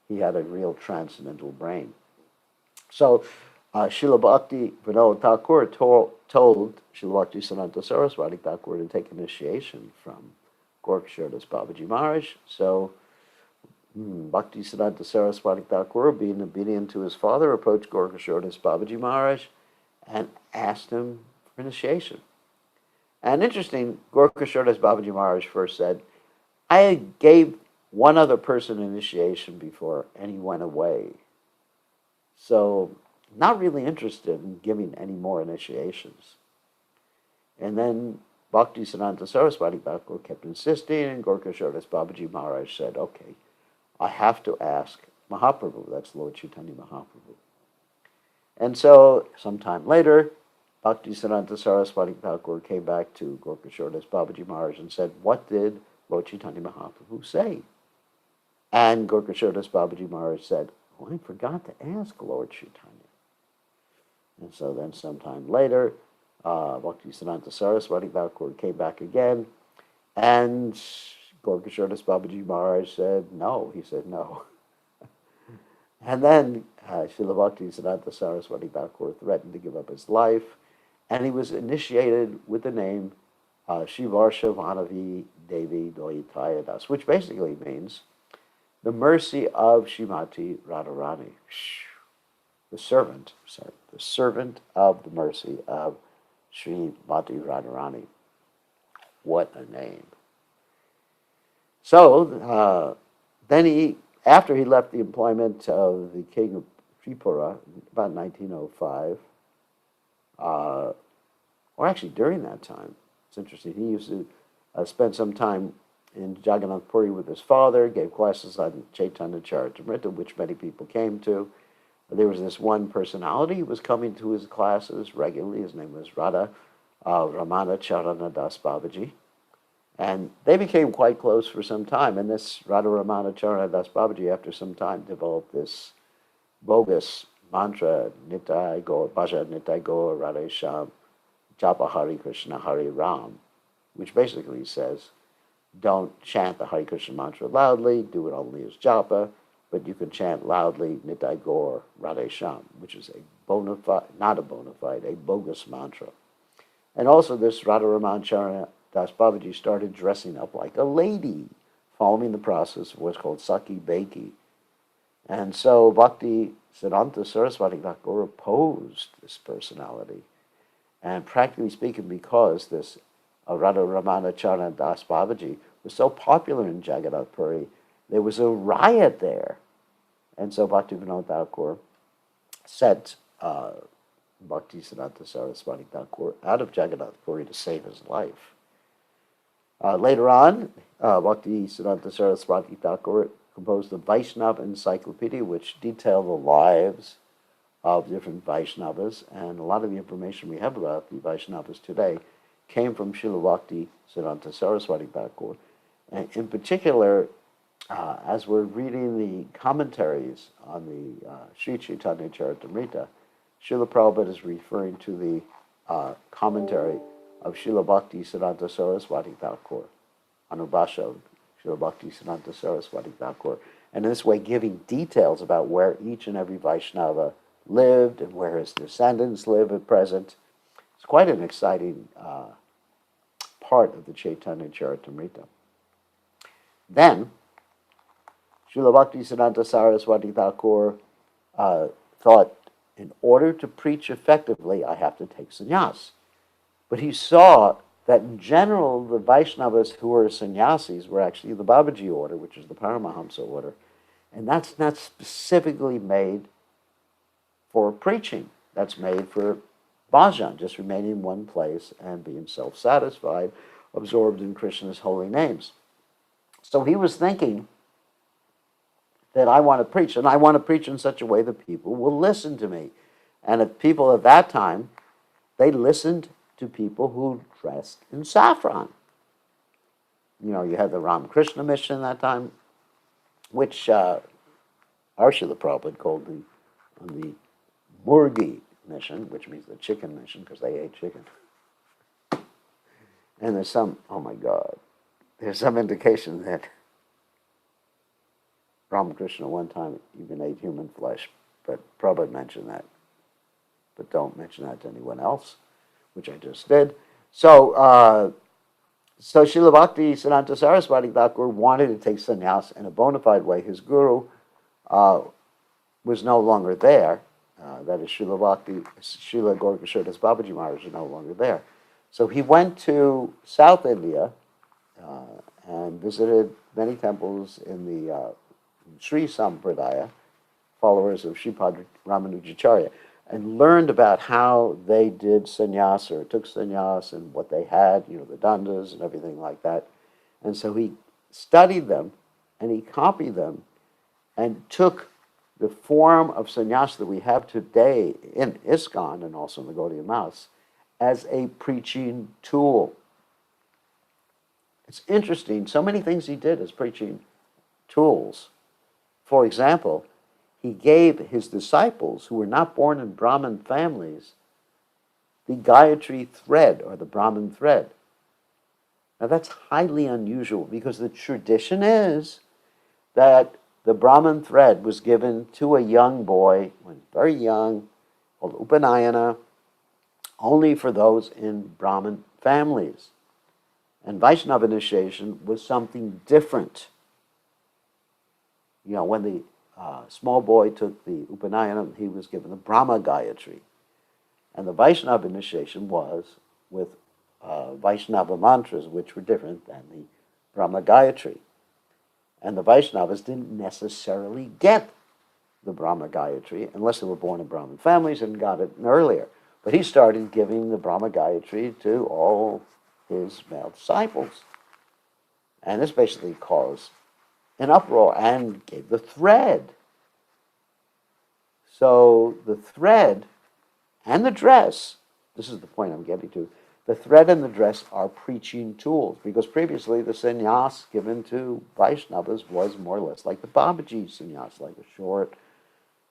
He had a real transcendental brain. So Srila Bhaktivinoda Thakur told Srila Bhaktisiddhanta Saraswati Thakur to take initiation from Gaurkishore Das Babaji Maharaj. So Bhaktisiddhanta Saraswati Thakur, being obedient to his father, approached Gaurkishore Das Babaji Maharaj and asked him for initiation. And interesting, Gaurkishore Das Babaji Maharaj first said, I gave one other person initiation before, and he went away. So not really interested in giving any more initiations. And then Bhaktisiddhanta Saraswati Thakur kept insisting, and Gaurkishore Das Babaji Maharaj said, okay, I have to ask Mahaprabhu, that's Lord Chaitanya Mahaprabhu. And so, sometime later, Bhaktisiddhanta Saraswati Thakur came back to Gaurkishore Das Babaji Maharaj and said, what did Lord Chaitanya Mahaprabhu say? And Gaurkishore Das Babaji Maharaj said, I forgot to ask Lord Chaitanya. And so then sometime later, Bhaktisiddhanta Saraswati Thakur came back again, and Gaurkishore Das Babaji Maharaj said no. He said no. And then Srila Bhaktisiddhanta Saraswati Thakur threatened to give up his life, and he was initiated with the name Shivarsha Vanavi Devi Doitaya Das, which basically means the mercy of Shrimati Radharani, the servant of the mercy of Srimati Radharani. What a name. So then after he left the employment of the king of Tripura, about 1905, or actually during that time, it's interesting, he used to spend some time in Jagannath Puri with his father, gave classes on Chaitanya Charitamrita, which many people came to. There was this one personality who was coming to his classes regularly. His name was Radha Ramana Charana Das Babaji. And they became quite close for some time. And this Radharamana Charana Das Babaji, after some time, developed this bogus mantra, Nitai Gaur, Bhaja Nitai Gaur, Radhe Sham, Japa Hari Krishna Hari Ram, which basically says, don't chant the Hare Krishna mantra loudly, do it only as japa, but you can chant loudly Nitai Gaur, Radhe Sham, which is a bona fide, not a bona fide, a bogus mantra. And also this Radharaman Charana Das Babaji started dressing up like a lady, following the process of what's called Saki Beki. And so Bhakti Siddhanta Saraswati Thakur opposed this personality. And practically speaking, because this Radharamana Charana Das Babaji was so popular in Jagannath Puri, there was a riot there. And so Bhaktivinoda Thakur sent Bhakti Siddhanta Saraswati Thakur out of Jagannath Puri to save his life. Later on, Bhakti Siddhanta Saraswati Thakur composed the Vaishnava Encyclopedia, which detailed the lives of different Vaishnavas, and a lot of the information we have about the Vaishnavas today came from Srila Bhakti Siddhanta Saraswati Thakur. And in particular, as we're reading the commentaries on the Sri Chaitanya Charitamrita, Srila Prabhupada is referring to the commentary of Srila Bhakti Siddhanta Saraswati Thakur, Anubhasha of Srila Bhakti Siddhanta Saraswati Thakur, and in this way giving details about where each and every Vaishnava lived and where his descendants live at present. It's quite an exciting part of the Chaitanya Charitamrita. Then, Srila Bhakti Siddhanta Saraswati Thakur thought, in order to preach effectively, I have to take sannyas. But he saw that in general, the Vaishnavas who were sannyasis were actually the Babaji order, which is the Paramahamsa order. And that's not specifically made for preaching. That's made for bhajan, just remaining in one place and being self-satisfied, absorbed in Krishna's holy names. So he was thinking that I want to preach, and I want to preach in such a way that people will listen to me. And if people at that time, they listened to people who dressed in saffron. You know, you had the Ramakrishna mission at that time, which Srila Prabhupada called the Murgi mission, which means the chicken mission, because they ate chicken. And there's some, oh my God, there's some indication that Ramakrishna one time even ate human flesh, but Prabhupada mentioned that. But don't mention that to anyone else, which I just did. So Srila Bhakti Siddhanta Saraswati Thakur wanted to take sannyas in a bona fide way. His guru was no longer there. That is Srila Gaurkishore Das Babaji Maharaj is no longer there. So he went to South India and visited many temples in the Sri Sampradaya, followers of Sripad Ramanujacharya, and learned about how they did sannyas or took sannyas and what they had, you know, the dandas and everything like that. And so he studied them and he copied them and took the form of sannyas that we have today in ISKCON and also in the Gaudiya Maths as a preaching tool. It's interesting, so many things he did as preaching tools. For example, he gave his disciples, who were not born in Brahmin families, the Gayatri thread, or the Brahmin thread. Now that's highly unusual, because the tradition is that the Brahmin thread was given to a young boy, when very young, called Upanayana, only for those in Brahmin families. And Vaishnava initiation was something different. You know, when the small boy took the Upanayana, he was given the Brahma Gayatri. And the Vaishnava initiation was with Vaishnava mantras, which were different than the Brahma Gayatri. And the Vaishnavas didn't necessarily get the Brahma Gayatri unless they were born in Brahmin families and got it earlier. But he started giving the Brahma Gayatri to all his male disciples. And this basically caused an uproar and gave the thread. So the thread and the dress, this is the point I'm getting to, the thread and the dress are preaching tools, because previously the sannyas given to Vaishnavas was more or less like the Babaji sannyas, like a short,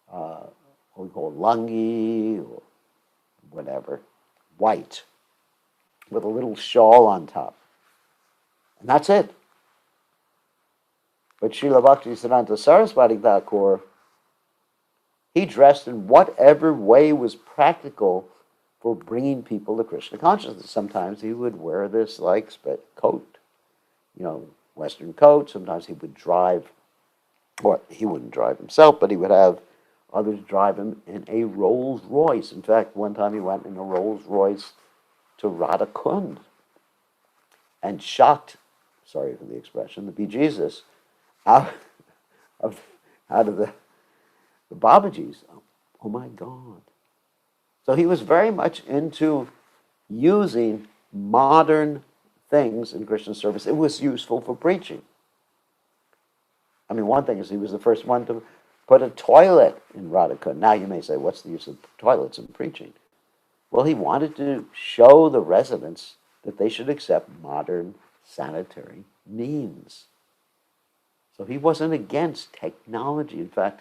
what we call lungi, or whatever, white, with a little shawl on top. And that's it. But Srila Bhaktisiddhanta Saraswati Thakur, he dressed in whatever way was practical for bringing people to Krishna consciousness. Sometimes he would wear this like coat, Western coat. Sometimes he would drive, or he wouldn't drive himself, but he would have others drive him in a Rolls Royce. In fact, one time he went in a Rolls Royce to Radha Kund and shocked, sorry for the expression, the bejesus out of the Babajis. Oh my God. So he was very much into using modern things in Krishna service. It was useful for preaching. I mean, one thing is he was the first one to put a toilet in Radhakund. Now you may say, what's the use of toilets in preaching? Well, he wanted to show the residents that they should accept modern sanitary means. So he wasn't against technology. In fact,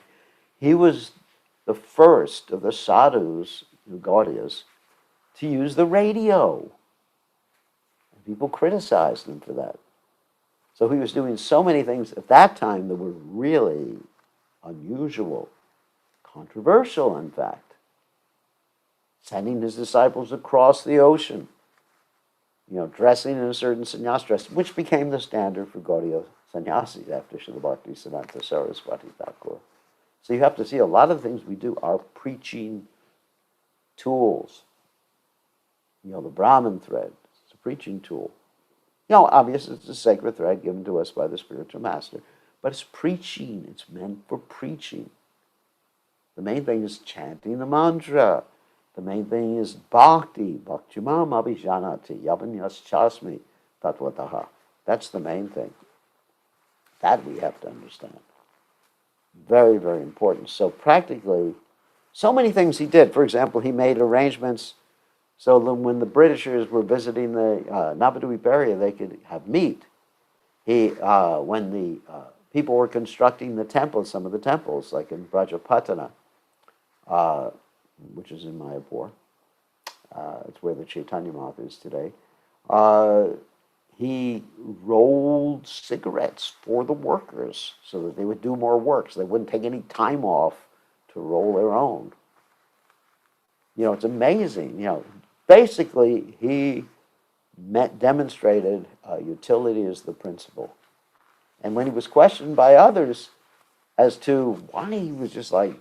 he was the first of the sadhus, the Gaudias, to use the radio. And people criticized him for that. So he was doing so many things at that time that were really unusual, controversial, in fact. Sending his disciples across the ocean, dressing in a certain sannyas dress, which became the standard for Gaudiya sannyasis after Srila Bhaktisiddhanta Saraswati Thakur. So you have to see a lot of the things we do are preaching tools. The Brahman thread, it's a preaching tool. Obviously it's a sacred thread given to us by the spiritual master, but it's preaching. It's meant for preaching. The main thing is chanting the mantra. The main thing is bhakti. Bhaktimam abhijanati yavanyas chasmi tatvataha. That's the main thing. That we have to understand. Very, very important. So practically, so many things he did. For example, he made arrangements so that when the Britishers were visiting the Navadvip area, they could have meat. When the people were constructing the temples, some of the temples, like in Brajapatana, which is in Mayapur, it's where the Chaitanya Math is today, he rolled cigarettes for the workers so that they would do more work, so they wouldn't take any time off to roll their own. It's amazing. Basically, he demonstrated utility as the principle. And when he was questioned by others as to why he was just like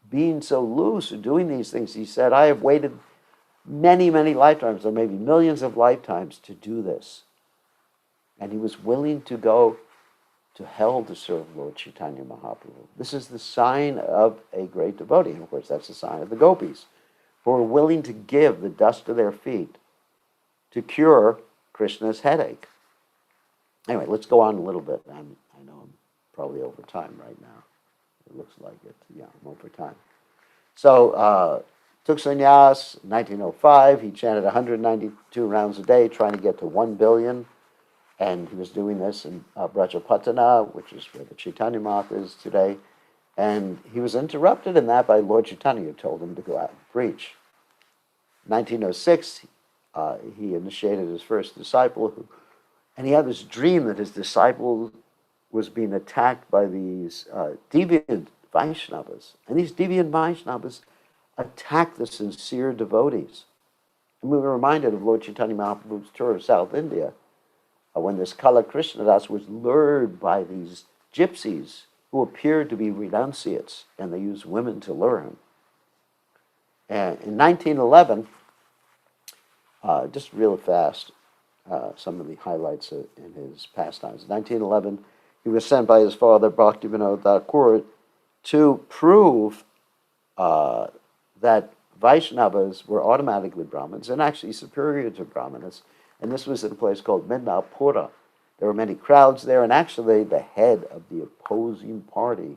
being so loose and doing these things, he said, I have waited many, many lifetimes, or maybe millions of lifetimes, to do this. And he was willing to go to hell to serve Lord Chaitanya Mahaprabhu. This is the sign of a great devotee. And of course, that's the sign of the gopis, who are willing to give the dust of their feet to cure Krishna's headache. Anyway, let's go on a little bit. I know I'm probably over time right now. It looks like it. Yeah, I'm over time. So, took sannyas in 1905. He chanted 192 rounds a day, trying to get to 1 billion. And he was doing this in Brajapatana, which is where the Chaitanya Math is today. And he was interrupted in that by Lord Chaitanya, who told him to go out and preach. In 1906, he initiated his first disciple, and he had this dream that his disciple was being attacked by these deviant Vaishnavas. And these deviant Vaishnavas attacked the sincere devotees. And we were reminded of Lord Chaitanya Mahaprabhu's tour of South India, when this Kala Krishnadas was lured by these gypsies who appeared to be renunciates, and they used women to lure him. And in 1911, just real fast, some of the highlights in his pastimes. In 1911, he was sent by his father, Bhaktivinoda Thakur, to prove that Vaishnavas were automatically Brahmins and actually superior to Brahmanas. And this was in a place called Midnapura. There were many crowds there, and actually the head of the opposing party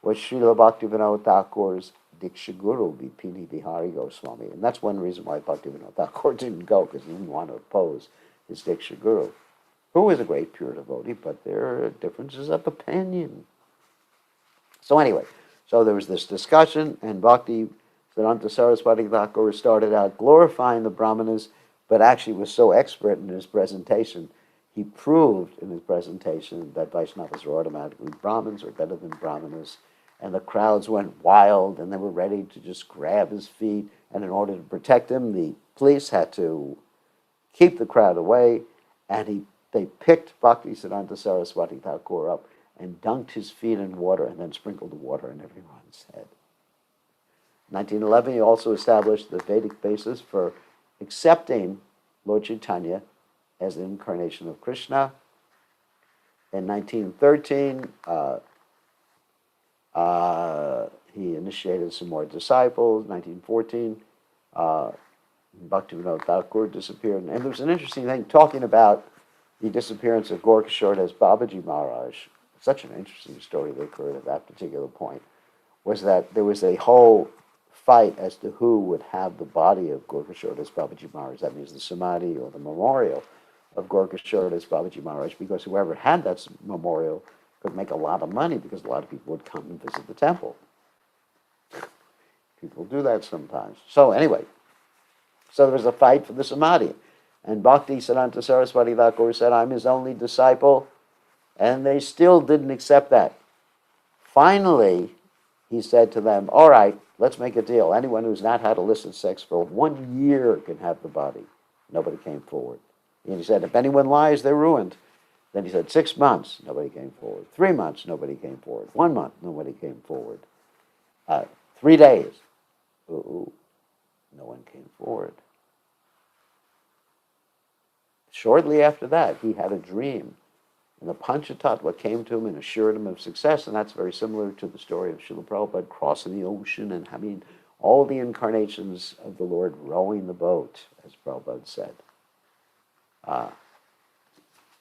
was Srila Bhaktivinoda Thakur's Diksha Guru, Vipini Bihari Goswami. And that's one reason why Bhaktivinoda Thakur didn't go, because he didn't want to oppose his Diksha Guru, who was a great pure devotee, but there are differences of opinion. So anyway, so there was this discussion, and Bhakti Siddhanta Saraswati Thakur started out glorifying the Brahmanas, but actually was so expert in his presentation, he proved in his presentation that Vaishnavas are automatically Brahmins or better than Brahmanas, and the crowds went wild, and they were ready to just grab his feet, and in order to protect him, the police had to keep the crowd away, and they picked Bhakti Siddhanta Saraswati Thakur up and dunked his feet in water and then sprinkled the water on everyone's head. In 1911, he also established the Vedic basis for accepting Lord Chaitanya as the incarnation of Krishna. In 1913, he initiated some more disciples. 1914, Bhaktivinoda Thakur disappeared. And there was an interesting thing talking about the disappearance of Gorkashore as Babaji Maharaj. Such an interesting story that occurred at that particular point was that there was a whole fight as to who would have the body of Gorkashore as Babaji Maharaj. That means the samadhi or the memorial of Gorkashore as Babaji Maharaj, because whoever had that memorial could make a lot of money because a lot of people would come and visit the temple. People do that sometimes. So anyway, so there was a fight for the samadhi. And Bhakti Siddhanta Saraswati Thakur said, I'm his only disciple. And they still didn't accept that. Finally, he said to them, all right, let's make a deal. Anyone who's not had illicit sex for 1 year can have the body. Nobody came forward. And he said, if anyone lies, they're ruined. Then he said, 6 months, nobody came forward. 3 months, nobody came forward. 1 month, nobody came forward. 3 days, no one came forward. Shortly after that, he had a dream. And the Panchatattva came to him and assured him of success. And that's very similar to the story of Srila Prabhupada crossing the ocean and having all the incarnations of the Lord rowing the boat, as Prabhupada said.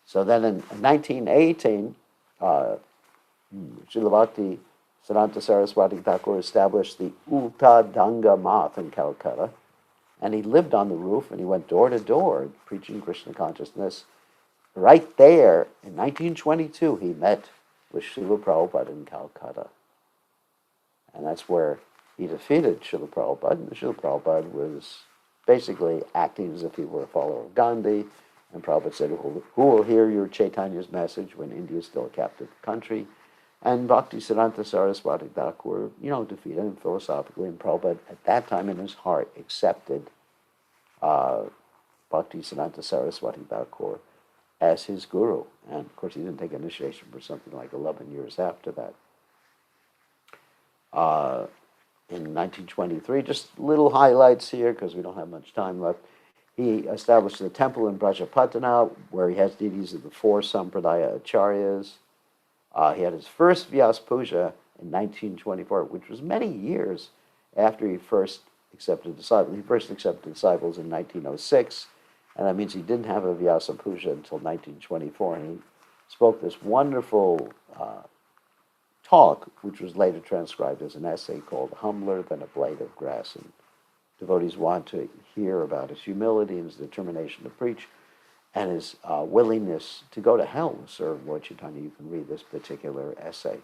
So then in 1918, Srila Bhakti Siddhanta Saraswati Thakur established the Ulta Danga Math in Calcutta. And he lived on the roof, and he went door to door preaching Krishna consciousness. Right there, in 1922, he met with Srila Prabhupada in Calcutta. And that's where he defeated Srila Prabhupada. And Srila Prabhupada was basically acting as if he were a follower of Gandhi. And Prabhupada said, who will hear your Chaitanya's message when India is still a captive country? And Bhakti Siddhanta Saraswati Thakur, defeated him philosophically. And Prabhupada, at that time in his heart, accepted Bhakti Siddhanta Saraswati Thakur as his guru. And of course, he didn't take initiation for something like 11 years after that. In 1923, just little highlights here because we don't have much time left. He established a temple in Brajapatana where he has deities of the 4 Sampradaya acharyas. He had his first Vyas Puja in 1924, which was many years after he first accepted disciples. He first accepted disciples in 1906, and that means he didn't have a Vyasa Puja until 1924. And he spoke this wonderful talk, which was later transcribed as an essay called Humbler Than a Blade of Grass. And devotees want to hear about his humility and his determination to preach and his willingness to go to hell to serve Lord Chaitanya. You can read this particular essay.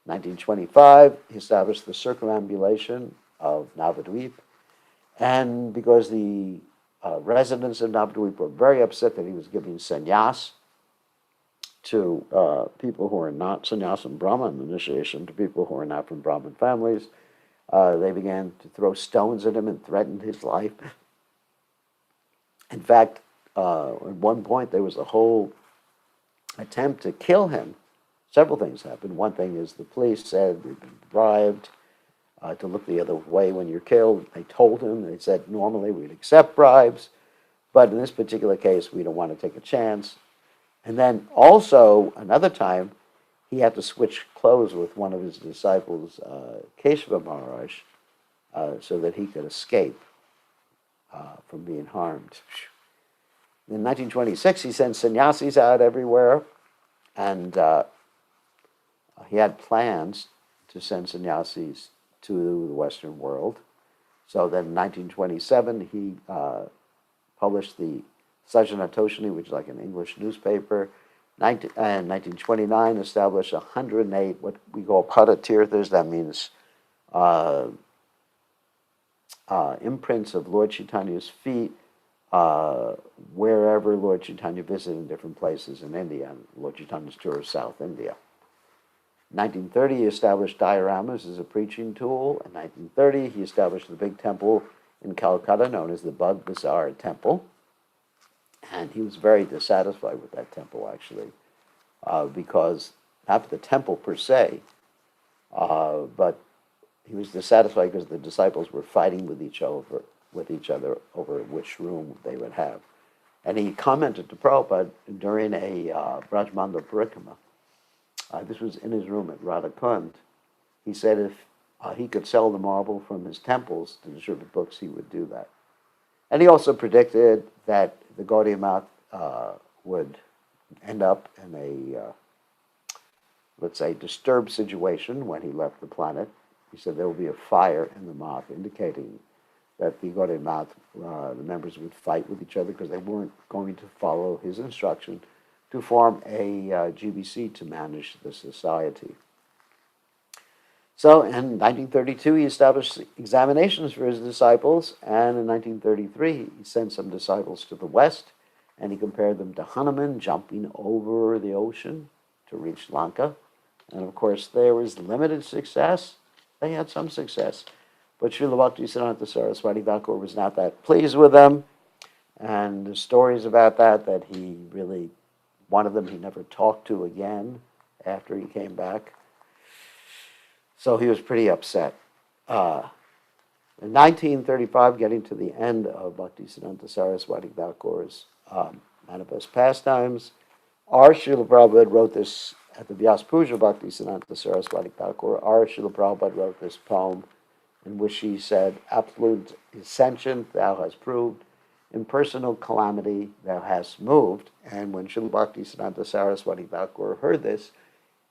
1925, he established the circumambulation of Navadvip. And because the residents of Navadvip were very upset that he was giving sannyas to people who are not sannyas and Brahman initiation, to people who are not from Brahmin families, they began to throw stones at him and threatened his life. In fact, at one point there was a whole attempt to kill him. Several things happened. One thing is the police said we've been bribed to look the other way when you're killed. They told him, they said normally we'd accept bribes, but in this particular case we don't want to take a chance. And then also another time he had to switch clothes with one of his disciples, Keshava Maharaj, so that he could escape from being harmed. In 1926, he sent sannyasis out everywhere, and he had plans to send sannyasis to the Western world. So then in 1927, he published the Sajana Toshini, which is like an English newspaper. And 1929, established 108 what we call Padatirthas. That means imprints of Lord Chaitanya's feet wherever Lord Chaitanya visited in different places in India. Lord Chaitanya's tour of South India. In 1930, he established dioramas as a preaching tool. In 1930, he established the big temple in Calcutta known as the Bug Bazaar Temple. And he was very dissatisfied with that temple, actually, because not the temple per se, but he was dissatisfied because the disciples were fighting with each other over which room they would have. And he commented to Prabhupada during a Brajmanda Parikrama. This was in his room at Radhakund. He said if he could sell the marble from his temples to distribute books, he would do that. And he also predicted that the Gaudiya Math would end up in a, let's say, disturbed situation when he left the planet. He said there will be a fire in the Math, indicating that the Gaudiya Math, the members would fight with each other because they weren't going to follow his instruction to form a GBC to manage the society. So in 1932, he established examinations for his disciples, and in 1933, he sent some disciples to the west, and he compared them to Hanuman jumping over the ocean to reach Lanka. And of course, there was limited success. They had some success. But Srila Bhaktisiddhanta Saraswati Thakur was not that pleased with them, and the stories about that he really, one of them he never talked to again after he came back. So he was pretty upset. In 1935, getting to the end of Bhaktisiddhanta Saraswati Thakur's manifest pastimes, our Srila Prabhupada wrote this at the Vyas Puja Bhaktisiddhanta Saraswati Thakur. Our Srila Prabhupada wrote this poem in which he said, absolute sentient thou hast proved, impersonal calamity thou hast moved. And when Srila Bhaktisiddhanta Saraswati Thakur heard this,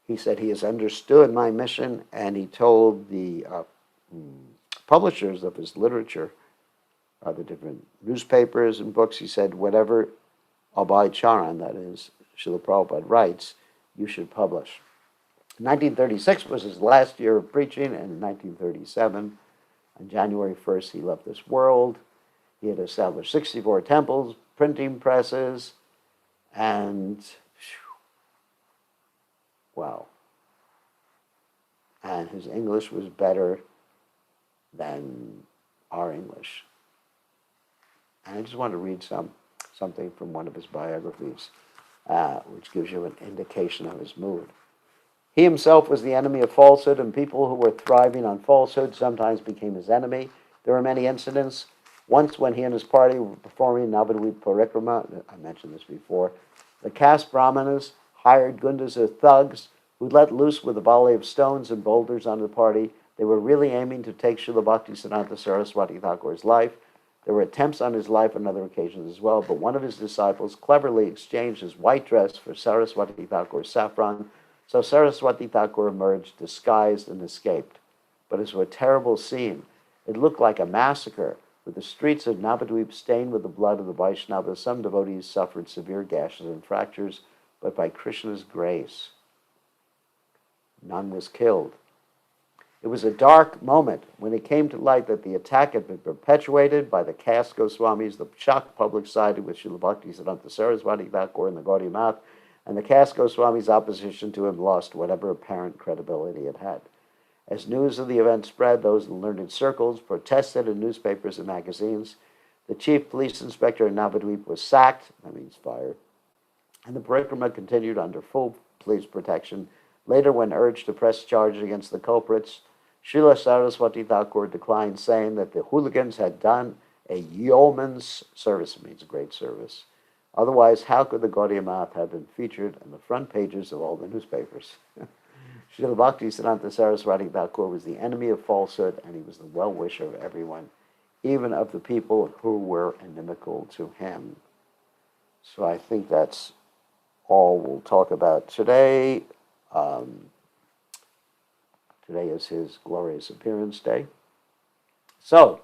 he said he has understood my mission, and he told the publishers of his literature, the different newspapers and books, he said, whatever Abhay Charan, that is, Srila Prabhupada writes, you should publish. 1936 was his last year of preaching, and in 1937, on January 1st, he left this world. He had established 64 temples, printing presses, and wow. And his English was better than our English. And I just want to read something from one of his biographies, which gives you an indication of his mood. He himself was the enemy of falsehood, and people who were thriving on falsehood sometimes became his enemy. There were many incidents. Once when he and his party were performing Navadvip Parikrama, I mentioned this before, the caste brahmanas hired gundas or thugs who let loose with a volley of stones and boulders on the party. They were really aiming to take Srila Bhaktisiddhanta Saraswati Thakur's life. There were attempts on his life on other occasions as well, but one of his disciples cleverly exchanged his white dress for Saraswati Thakur's saffron, so Saraswati Thakur emerged disguised and escaped. But it was a terrible scene. It looked like a massacre, with the streets of Navadvip stained with the blood of the Vaishnavas. Some devotees suffered severe gashes and fractures, but by Krishna's grace, none was killed. It was a dark moment when it came to light that the attack had been perpetuated by the caste Goswamis. The shocked public sided with Srila Bhaktisiddhanta Saraswati Thakur and the Gaudiya Math, and the caste Goswamis' opposition to him lost whatever apparent credibility it had. As news of the event spread, those in learned circles protested in newspapers and magazines. The chief police inspector in Navadvip was sacked, that means fired, and the parikrama continued under full police protection. Later, when urged to press charges against the culprits, Srila Saraswati Thakur declined, saying that the hooligans had done a yeoman's service. It means great service. Otherwise, how could the Gaudiya Math have been featured on the front pages of all the newspapers? Srila Bhaktisiddhanta Saraswati Thakur was the enemy of falsehood, and he was the well-wisher of everyone, even of the people who were inimical to him. So I think that's all we'll talk about today. Today is his glorious appearance day. So,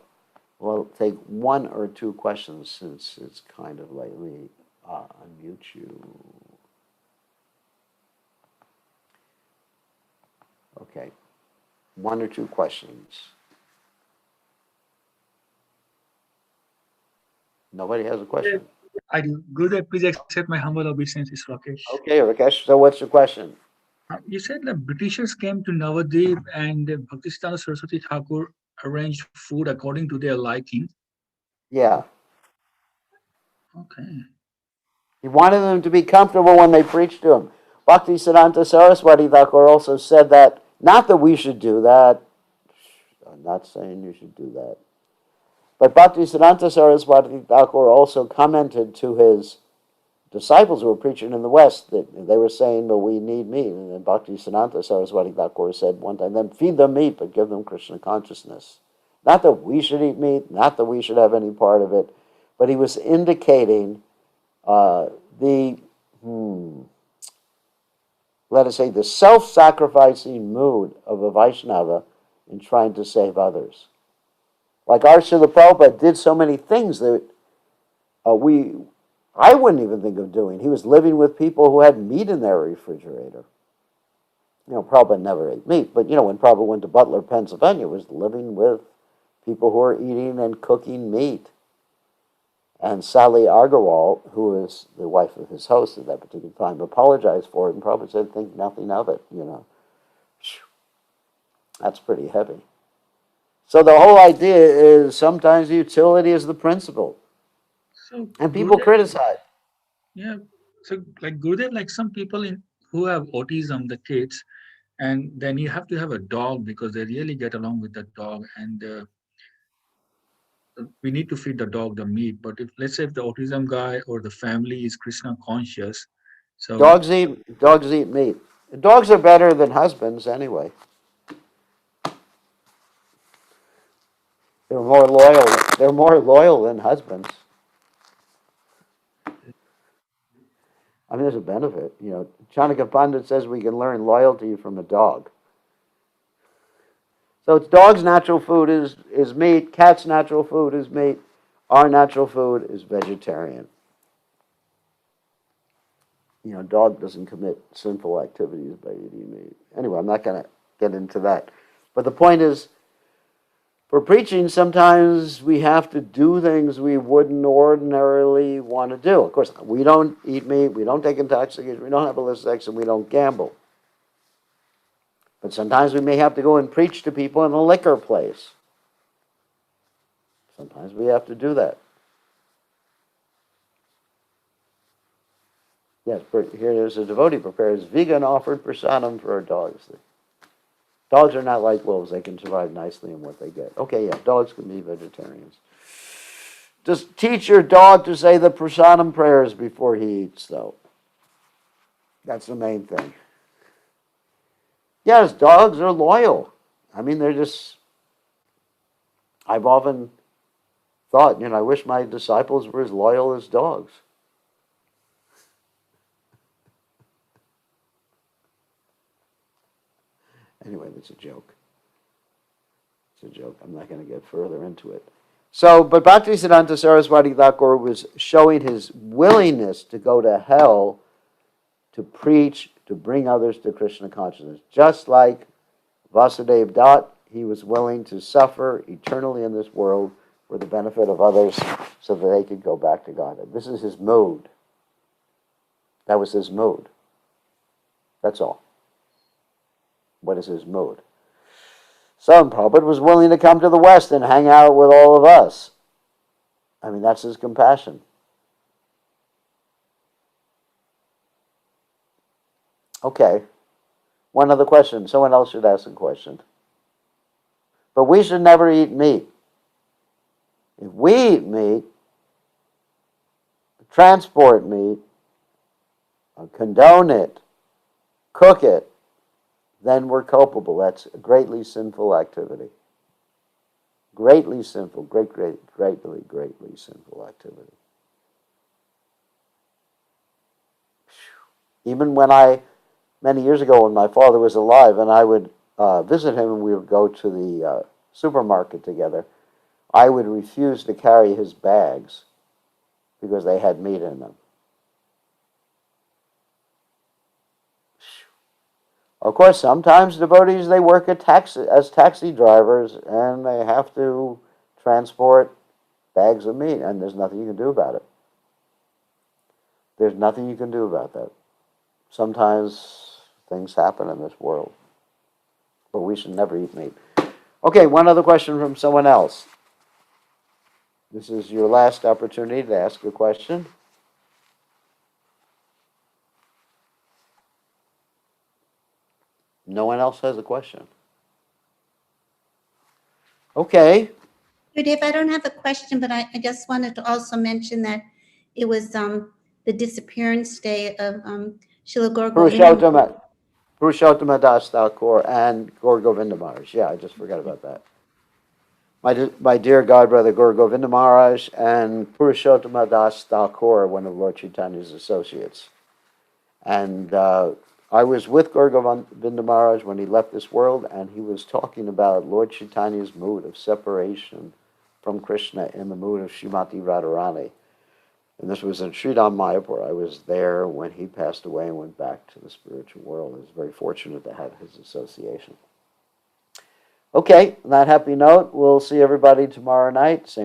we'll take one or two questions since it's kind of late. Let me unmute you. Okay. One or two questions. Nobody has a question. I do. Gurudev, please accept my humble obeisance, is Rakesh. Okay, Rakesh. So what's your question? You said the Britishers came to Navadvip and Bhaktisiddhanta Saraswati Thakur arranged food according to their liking. Yeah. Okay. He wanted them to be comfortable when they preached to him. Bhaktisiddhanta Saraswati Thakur also said that, not that we should do that. I'm not saying you should do that. But Bhaktisiddhanta Saraswati Thakur also commented to his disciples who were preaching in the West that they were saying, but we need meat. And then Bhaktisiddhanta Saraswati Thakur said one time, then feed them meat, but give them Krishna consciousness. Not that we should eat meat, not that we should have any part of it, but he was indicating the let us say, the self-sacrificing mood of a Vaishnava in trying to save others. Like our Srila Prabhupada did so many things that I wouldn't even think of doing. He was living with people who had meat in their refrigerator. Prabhupada never ate meat, but when Prabhupada went to Butler, Pennsylvania, was living with people who were eating and cooking meat. And Sally Agarwal, who was the wife of his host at that particular time, apologized for it and probably said, think nothing of it, That's pretty heavy. So the whole idea is sometimes utility is the principle. So And people criticize. Yeah. So like Gurudev, like some people who have autism, the kids, and then you have to have a dog because they really get along with the dog, and we need to feed the dog the meat. But if let's say if the autism guy or the family is Krishna conscious, so Dogs eat meat. Dogs are better than husbands anyway. They're more loyal. They're more loyal than husbands. I mean, there's a benefit. Chanaka Pandit says we can learn loyalty from a dog. So it's dog's natural food is meat. Cat's natural food is meat. Our natural food is vegetarian. Dog doesn't commit sinful activities by eating meat. Anyway, I'm not going to get into that. But the point is, for preaching, sometimes we have to do things we wouldn't ordinarily want to do. Of course, we don't eat meat, we don't take intoxicants, we don't have illicit sex, and we don't gamble. But sometimes we may have to go and preach to people in a liquor place. Sometimes we have to do that. Yes, here there's a devotee prepares vegan offered prasadam for our dogs. Dogs are not like wolves. They can survive nicely in what they get. Okay, yeah, dogs can be vegetarians. Just teach your dog to say the prasadam prayers before he eats, though. That's the main thing. Yes, dogs are loyal. I mean, I've often thought, I wish my disciples were as loyal as dogs. Anyway, that's a joke. It's a joke. I'm not going to get further into it. So, but Bhaktisiddhanta Saraswati Thakur was showing his willingness to go to hell to preach, to bring others to Krishna consciousness. Just like Vasudeva Dutt, he was willing to suffer eternally in this world for the benefit of others so that they could go back to God. This is his mood. That was his mood. That's all. What is his mood? So Prabhupada was willing to come to the West and hang out with all of us. I mean, that's his compassion. Okay. One other question. Someone else should ask a question. But we should never eat meat. If we eat meat, transport meat, condone it, cook it, then we're culpable. That's a greatly sinful activity. Greatly sinful, greatly sinful activity. Even when many years ago when my father was alive and I would visit him and we would go to the supermarket together, I would refuse to carry his bags because they had meat in them. Of course, sometimes devotees, they work as taxi drivers and they have to transport bags of meat, and there's nothing you can do about it. There's nothing you can do about that. Sometimes things happen in this world, but we should never eat meat. Okay, one other question from someone else. This is your last opportunity to ask a question. No one else has a question. Okay. Dave, I don't have a question, but I just wanted to also mention that it was the disappearance day of Srila Gaur Govinda. Purushottam Das Thakur and Gaur Govinda Maharaj. Yeah, I just forgot about that. My dear godbrother Gaur Govinda Maharaj and Purushottam Das Thakur, one of Lord Chaitanya's associates. And I was with Gaur Govinda Maharaj when he left this world, and he was talking about Lord Chaitanya's mood of separation from Krishna in the mood of Srimati Radharani. And this was in Sridham Mayapur. I was there when he passed away and went back to the spiritual world. I was very fortunate to have his association. Okay, on that happy note, we'll see everybody tomorrow night, same